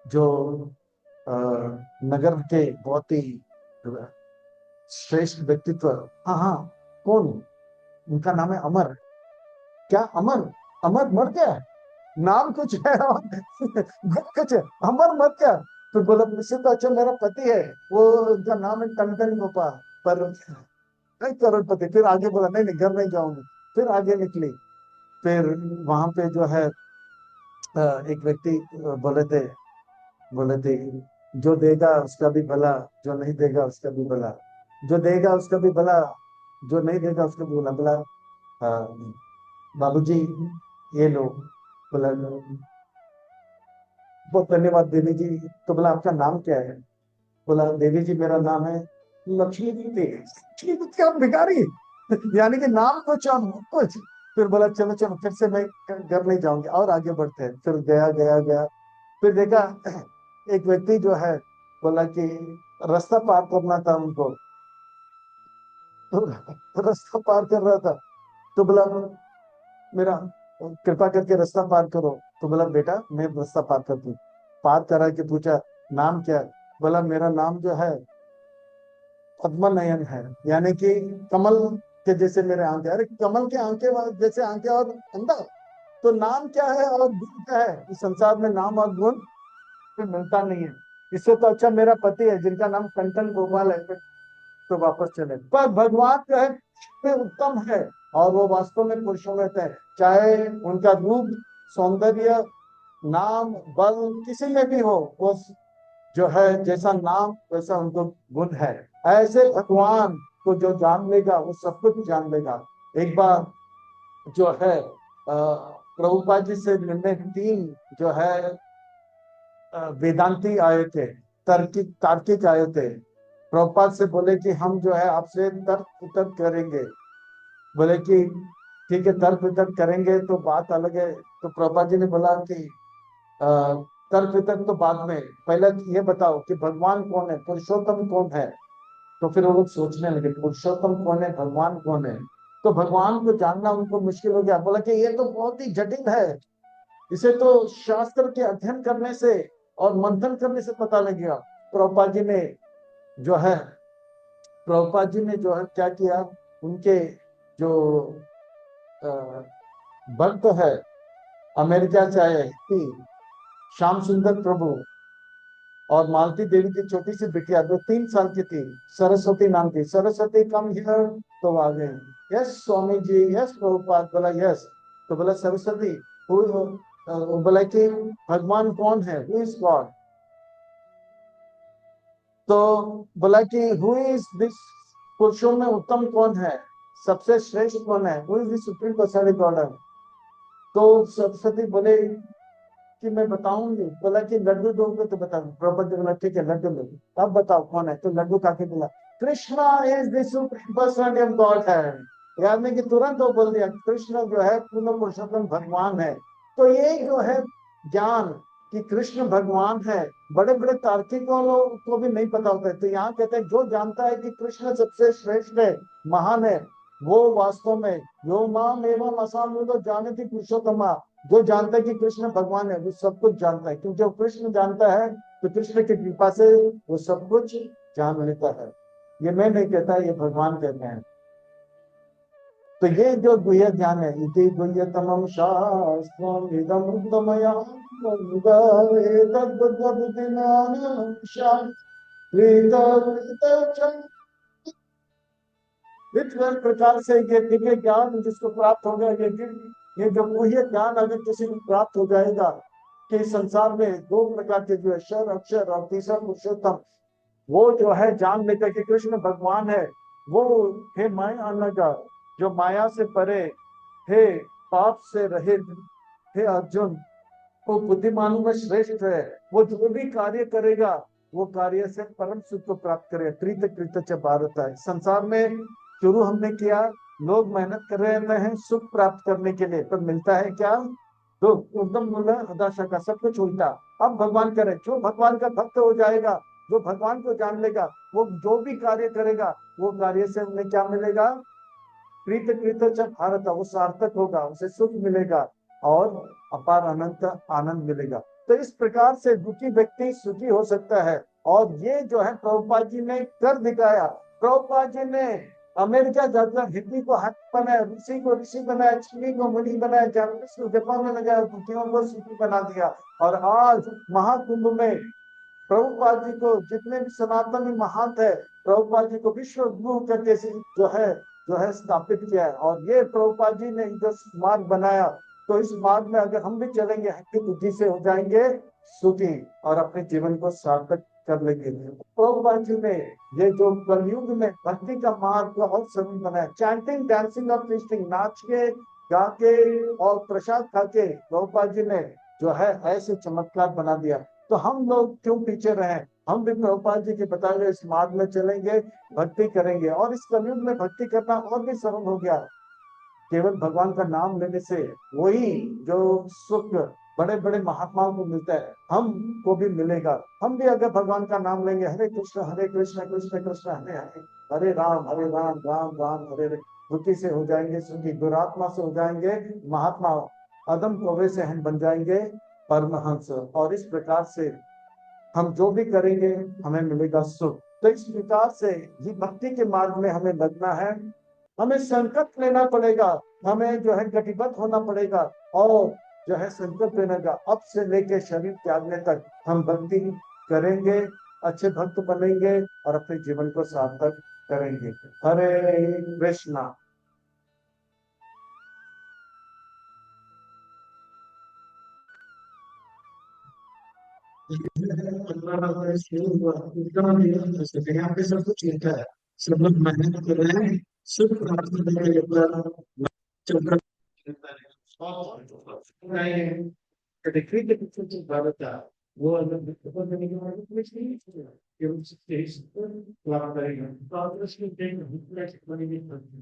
जो नगर के बहुत ही श्रेष्ठ व्यक्तित्व, हाँ हाँ, कौन? उनका नाम है अमर। क्या अमर? अमर मर गया? नाम कुछ है और कुछ है, अमर मत क्या? तो बोला मुझसे तो अच्छा मेरा पति है, वो उनका नाम है टन गोपाल, पर नहीं करोड़पति। फिर आगे बोला नहीं नहीं, घर नहीं जाऊंगी। फिर आगे निकली, फिर वहां पे जो है एक व्यक्ति बोले थे जो देगा उसका भी भला, जो नहीं देगा उसका भी भला, जो देगा उसका भी भला, जो नहीं देगा उसका भी भला। बोला बाबूजी ये लो। बोला बहुत धन्यवाद देवी जी। तो बोला आपका नाम क्या है? बोला देवी जी मेरा नाम है लक्ष्मी देवी। लक्ष्मी क्या भिखारी? यानी कि नाम कुछ और कुछ। फिर बोला चलो चलो, फिर से मैं घर नहीं जाऊंगी, और आगे बढ़ते हैं। फिर गया गया गया, फिर देखा एक व्यक्ति जो है बोला कि रास्ता पार करना था उनको, तो रास्ता पार कर रहा था, तो बोला मेरा कृपा करके रास्ता पार करो। तो बोला बेटा मैं रास्ता पार कर दूं। पार करा के पूछा नाम क्या है? बोला मेरा नाम जो है पद्म नयन है, यानी कि कमल के जैसे मेरे आंखें। अरे कमल के आंखें जैसे आंखें और अंधा, तो नाम क्या है और गुण क्या है? इस संसार में नाम और गुण कोई मिलता नहीं है। इससे तो अच्छा मेरा पति है जिनका नाम कंचन गोपाल है, तो वापस चले। पर भगवान जो है वे उत्तम है, और वो वास्तव में पुरुषों है, चाहे उनका रूप, सौंदर्य, नाम, बल किसी में भी हो, वो जो है जैसा नाम वैसा उनको गुण है। ऐसे भगवान को जो जान लेगा वो सब कुछ जान लेगा। एक बार जो है प्रभुपाद जी से मिलने 3 जो है वेदांती आए थे, तार्किक तार्किक आए थे। प्रभुपाद से बोले कि हम जो है आपसे तर्क वितर्क करेंगे। बोले कि ठीक है तर्क वितर्क करेंगे, तो बात अलग है। तो प्रभुपाद जी ने बोला कि अ, तर्क वितर्क तो बाद में, पहले ये बताओ कि भगवान कौन है, पुरुषोत्तम कौन है। तो फिर वो लोग सोचने लगे पुरुषोत्तम कौन है, भगवान कौन है। तो भगवान को जानना उनको मुश्किल हो गया। बोला कि ये तो बहुत ही जटिल है, इसे तो शास्त्र के अध्ययन करने से और मंथन करने से पता लगेगा। प्रभुपाद जी ने जो है प्रभुपाद जी ने जो है क्या किया, उनके जो अ, भक्त है अमेरिका से आए थी, श्याम सुंदर प्रभु और मालती देवी की छोटी सी बिटिया जो 3 साल की थी, सरस्वती नाम की, सरस्वती कम हियर, तो आ गए। Yes Swami ji, yes Prabhupada. बोला यस। तो बोला सरस्वती बोला कि भगवान कौन है, हु इज गॉड। तो बोला कि हु इज दिस, पुरुषों में उत्तम कौन है, सबसे श्रेष्ठ कौन है, who is the supreme personality God. तो सरस्वती बोले कि मैं बताऊंगी। बोला कि लड्डू दोगे तो बताऊंगी। प्रभुपद बोला ठीक है लड्डू लो, अब बताओ कौन है। तो लड्डू खा के बोला Krishna is the supreme personality of God है। याद नहीं कि तुरंत वो बोल दिया कृष्ण जो है पूर्ण पुरुषोत्तम भगवान है। तो ये जो है ज्ञान कि कृष्ण भगवान है, बड़े बड़े तार्किकों को भी नहीं पता होता है। तो यहाँ कहते हैं जो जानता है कि कृष्ण सबसे श्रेष्ठ है, महान है, वो वास्तव में यो माम एवं असाम जानती पुरुषोत्तमा, जो जानता है कि कृष्ण भगवान है वो सब कुछ जानता है। क्योंकि जो कृष्ण जानता है तो कृष्ण की कृपा से वो सब कुछ जान लेता है। ये मैं नहीं कहता, ये भगवान कहते हैं। तो ये जो गुह्य ज्ञान है, इति गुह्यतमं शास्त्रम् इदम् उत्तमया इस प्रकार से ये दिव्य ज्ञान जिसको प्राप्त हो गया, ये जो गुह्य ज्ञान अगर किसी को प्राप्त हो जाएगा कि संसार में 2 प्रकार के जो है क्षर अक्षर और तीसरा पुरुषोत्तम, वो जो है जान लेकर कि कृष्ण भगवान है। वो हे माया अनगा, जो माया से परे, हे पाप से रहित, हे अर्जुन, वो बुद्धिमानों में श्रेष्ठ है। वो जो भी कार्य करेगा वो कार्य से परम सुख को प्राप्त करेगा। कृत कृत च भारत है। संसार में शुरू हमने किया, लोग मेहनत कर रहे हैं सुख प्राप्त करने के लिए, पर मिलता है क्या? तो एकदम मूल हताशा का, सब कुछ उल्टा। अब भगवान करे, जो भगवान का भक्त हो जाएगा, जो भगवान को जान लेगा, वो जो भी कार्य करेगा वो कार्य से उन्हें क्या मिलेगा? प्रीत कृत च भारत, वो सार्थक होगा, उसे सुख मिलेगा और अपार अनंत आनंद मिलेगा। तो इस प्रकार से दुखी व्यक्ति सुखी हो सकता है। और ये जो है प्रभुपाद जी ने कर दिखाया। प्रभुपाद जी ने अमेरिका जाकर हिंदी को हाथ बनाया, ऋषि को ऋषि बनाया, चिड़ी को मुनि बनाया, जापानीज को जापान में लगाया, दुखियों को सुखी बना दिया। और आज महाकुंभ में प्रभुपाद जी को जितने भी सनातनी महंत है, प्रभुपाद जी को विश्व गुरु करके जो है स्थापित किया है। और ये प्रभुपाद जी ने जो मार्ग बनाया, तो इस मार्ग में अगर हम भी चलेंगे, हल्की बुद्धि से हो जाएंगे सुखी और अपने जीवन को सार्थक कर लेंगे। प्रभुपाद जी ने ये जो कलयुग में भक्ति का मार्ग को और सरल बनाया, चैंटिंग, डांसिंग और फीस्टिंग, नाच के गा के और प्रसाद खा के प्रभुपाद जी ने जो है ऐसे चमत्कार बना दिया। तो हम लोग क्यों पीछे रहे? हम भी प्रभुपाद जी के बताए हुए इस मार्ग में चलेंगे, भक्ति करेंगे। और इस कलयुग में भक्ति करना और भी सरल हो गया। केवल भगवान का नाम लेने से वही जो सुख बड़े बड़े महात्माओं को मिलता है, हमको भी मिलेगा। हम भी अगर भगवान का नाम लेंगे, हरे कृष्ण कृष्ण कृष्ण हरे हरे, हरे राम राम राम हरे हरे, श्रुति से हो जाएंगे श्रुति, दुरात्मा से हो जाएंगे महात्मा, अदम कौवे से हम बन जाएंगे परमहंस। और इस प्रकार से हम जो भी करेंगे हमें मिलेगा सुख। तो इस प्रकार से ये भक्ति के मार्ग में हमें लगना है, हमें संकल्प लेना पड़ेगा, हमें जो है कटिबद्ध होना पड़ेगा, और जो है संकल्प लेना का अब से लेके शरीर त्यागने तक हम भक्ति करेंगे, अच्छे भक्त बनेंगे और अपने जीवन को सार्थक करेंगे। हरे कृष्णा। यहाँ पे सब कुछ लिखा है, सब लोग मेहनत कर रहे हैं, सिर्फ प्रार्थना करके चल रहा है। देखिए कि कुछ भारत का वो अगर बिल्कुल नहीं होगा तो कुछ नहीं होगा, ये उस स्टेज पर लाभ करेगा तो आप उसके देख भूखला चिकनी नहीं करते।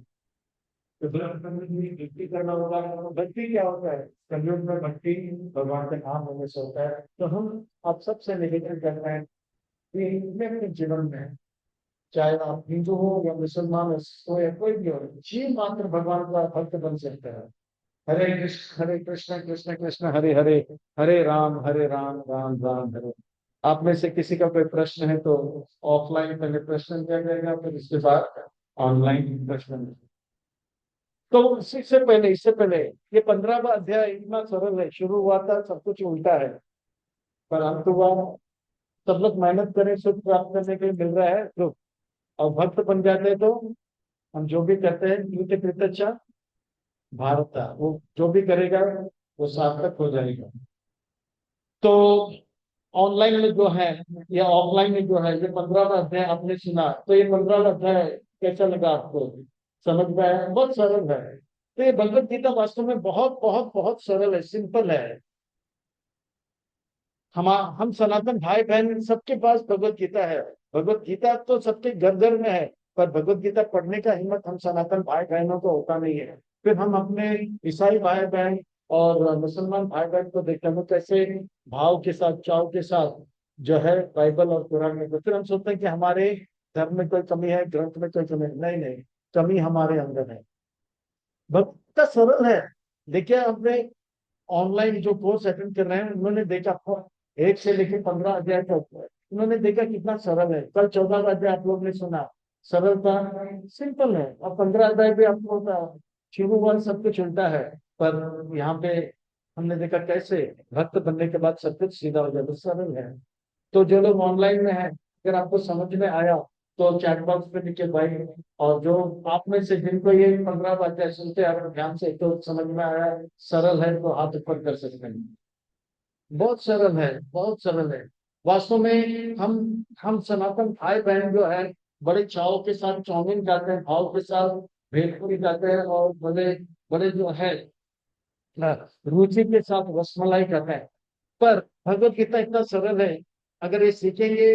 तो ब्लड करने में भक्ति करना होगा। भक्ति क्या होता है? कलयुग में भक्ति भगवान के नाम होने से होता है। तो हम आप सबसे निवेदन करते हैं कि अपने जीवन में, चाहे आप हिंदू हो या मुसलमान हो या कोई भी हो, जीव मात्र भगवान का भक्त बन सकता है। हरे कृष्ण कृष्ण कृष्ण हरे हरे, हरे राम राम राम हरे। आप में से किसी का कोई प्रश्न है तो ऑफलाइन पहले प्रश्न किया जाएगा, फिर इसके बाद ऑनलाइन प्रश्न। तो इससे पहले ये 15वां अध्याय इतना सरल है, शुरू हुआ था सब कुछ उल्टा है, पर अंत हुआ सब लोग मेहनत करें, सुख प्राप्त करने के लिए मिल रहा है सुख, और भक्त बन जाते हैं तो हम जो भी करते हैं नीति कृतज्ञ भारत का, वो जो भी करेगा वो सार्थक हो जाएगा। तो ऑनलाइन में जो है या ऑफलाइन में जो है, ये 15वां अध्याय आपने सुना, तो ये 15वां अध्याय कैसा लगा आपको? समझ में आया? बहुत सरल है। तो ये भगवत गीता वास्तव में बहुत बहुत बहुत सरल है, सिंपल है। हम सनातन भाई बहन सबके पास भगवत गीता है। भगवत गीता तो सबके घर घर में है, पर भगवत गीता पढ़ने का हिम्मत हम सनातन भाई बहनों को होता नहीं है। फिर हम अपने ईसाई भाई बहन और मुसलमान भाई बहन को देखते हैं, वो कैसे भाव के साथ, चाव के साथ जो है बाइबल और कुरान में, फिर हम सोचते हैं कि हमारे धर्म में कोई कमी है, ग्रंथ में कोई कमी है। नहीं नहीं, कमी हमारे अंदर है। भक्त सरल है। देखिए हमने ऑनलाइन जो कोर्स अटेंड कर रहे हैं, उन्होंने देखा 1 से लेकर 15 अध्याय तक, उन्होंने देखा कितना सरल है। कल 14वां अध्याय आप लोग ने सुना, सरलता, सिंपल है। और 15 अध्याय भी आपको शुरू हुआ सब कुछ उल्टा है, पर यहाँ पे हमने देखा कैसे भक्त बनने के बाद सब कुछ सीधा हो जाता, सरल है। तो जो लोग ऑनलाइन में हैं, अगर आपको समझ में आया तो चैट बॉक्स पे लिखे भाई, और जो आप में से जिनको ये 15 अध्याय सुनते हैं अगर ध्यान से, तो समझ में आया सरल है, तो हाथ ऊपर कर सकते हैं। बहुत सरल है, बहुत सरल है। वास्तव में हम सनातन भाई बहन जो है, बड़े चाव के साथ चाउमीन खाते हैं, भाव के साथ भेलपुरी खाते हैं, और बड़े बड़े जो है रुचि के साथ रसमलाई खाते हैं। पर भगवत गीता इतना सरल है, अगर ये सीखेंगे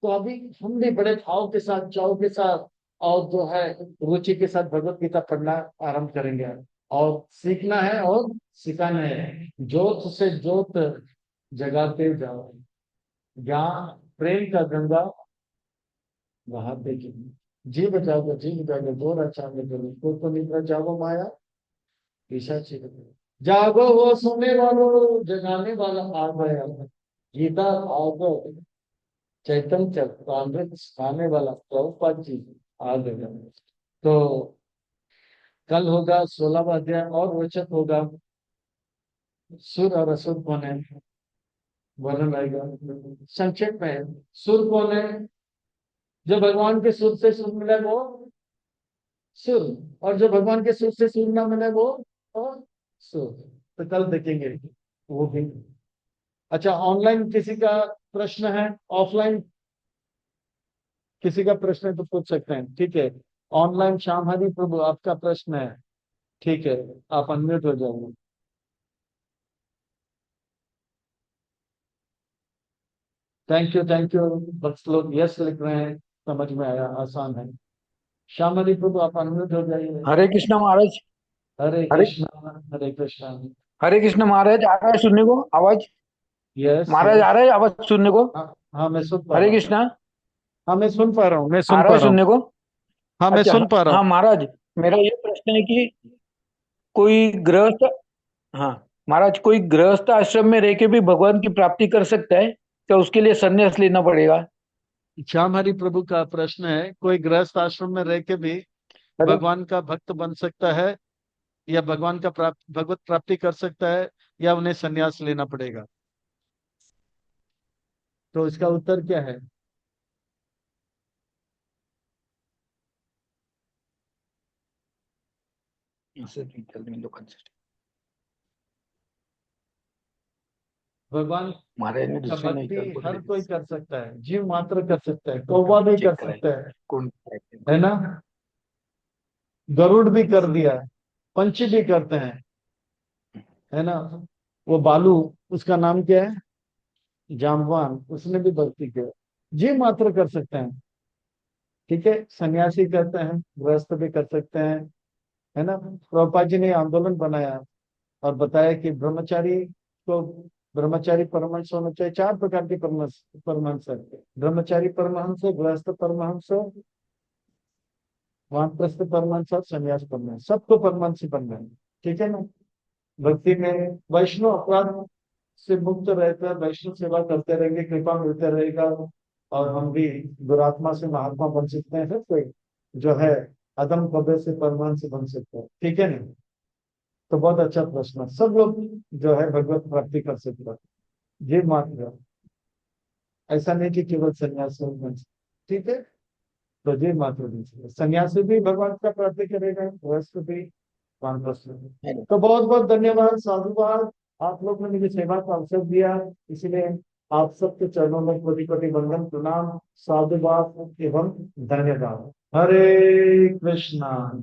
तो अभी हम भी बड़े भाव के साथ, चाव के साथ और जो है रुचि के साथ भगवत गीता पढ़ना आरंभ करेंगे। और सीखना है और सिखाना है, जोत से जोत जगाते जाओ, ज्ञान प्रेम का गंगा बहाते जाओ, जीव जागो जोर अच्छा में करो, तो निद्रा जागो माया पिशाची को। जागो वो सोने वालो, जगाने वाला आ गया, गीता आओ, चैतन्य चरितामृत सिखाने वाला प्रभुपाद जी आ गया। तो कल होगा 16वां अध्याय और रोचक होगा। सुर और असुर कौन है, वर्णन आएगा संक्षेप में। सुर कौन है? जो भगवान के सुर से सुर मिले वो सुर, और जो भगवान के सुर से सुर ना मिले वो और सुर। तो कल देखेंगे वो भी। अच्छा, ऑनलाइन किसी का प्रश्न है? ऑफलाइन किसी का प्रश्न है तो पूछ सकते हैं, ठीक है। ऑनलाइन श्याम हरि प्रभु आपका प्रश्न है, ठीक है, आप अनम्यूट हो जाएंगे। Thank you. बस लोग यस लिख रहे हैं, समझ में आया, आसान है। श्याम हरि प्रभु आप अनम्यूट हो जाइए। हरे कृष्णा महाराज। हरे हरे कृष्णा हरे कृष्णा। हरे कृष्ण महाराज, आ रहा है सुनने को आवाज? यस महाराज आ रहा है आवाज सुनने को? हाँ हाँ, मैं सुन पा हरे रहा हूँ। कृष्णा। हाँ मैं सुन पा रहा हूँ, मैं आ सुन रहा पा है रहा हूँ। सुनने को? हाँ मैं अच्छा। सुन पा रहा हाँ हूँ। महाराज, मेरा ये प्रश्न है कि कोई गृहस्थ, हाँ महाराज, कोई गृहस्थ आश्रम में रह के भी भगवान की प्राप्ति कर सकता है क्या? उसके लिए संन्यास लेना पड़ेगा? श्याम हरि प्रभु का प्रश्न है, कोई गृहस्थ आश्रम में रह के भी अरे भगवान का भक्त बन सकता है या भगवान का भगवत प्राप्ति कर सकता है, या उन्हें संन्यास लेना पड़ेगा? तो इसका उत्तर क्या है? भगवान महाराज ने का दूसरे नहीं भक्ति कर बोल हर कोई रहे। कर सकता है, जीव मात्र कर सकता है, कौवा भी चेक कर कराए सकता कौन? है ना? गरुड़ भी कर दिया है, पंछी भी करते हैं, है ना? वो बालू, उसका नाम क्या है, जामवान, उसने भी भक्ति किया। जीव मात्र कर सकते हैं। ठीक है, सन्यासी करते हैं, गृहस्थ भी कर सकते हैं, है ना? प्रभुपाद जी ने आंदोलन बनाया और बताया कि ब्रह्मचारी को, ब्रह्मचारी परमहंस होना चाहिए। 4 प्रकार के परमहंस परमहंस है: ब्रह्मचारी परमहंस, गृहस्थ परमहंस, वानप्रस्थ परमहंस और संन्यास परमहंस। सबको परमहंस ही बनना है। ठीक है ना? भक्ति में वैष्णव अपराध से मुक्त रहकर वैष्णव सेवा करते रहेंगे, कृपा मिलते रहेगा, और हम भी दुरात्मा से महात्मा बन सकते हैं। फिर कोई जो है अदम कबे से परमांश बन सकते हैं। ठीक है ना? तो बहुत अच्छा प्रश्न है। सब लोग जो है भगवत प्राप्ति कर सकते हैं, ये मात्र, ऐसा नहीं कि केवल सन्यासी बन सकते। ठीक है, तो ये मात्र बन सकते, सन्यासी भी भगवान का प्राप्ति करेगा, वैश्य भी, वानप्रस्थ भी। तो बहुत बहुत धन्यवाद, साधुवाद। आप लोग ने मुझे सेवा का अवसर दिया, इसलिए आप सबके चरणों में कोटि कोटि वंदन, प्रणाम, साधुवाद एवं धन्यवाद। हरे कृष्णा।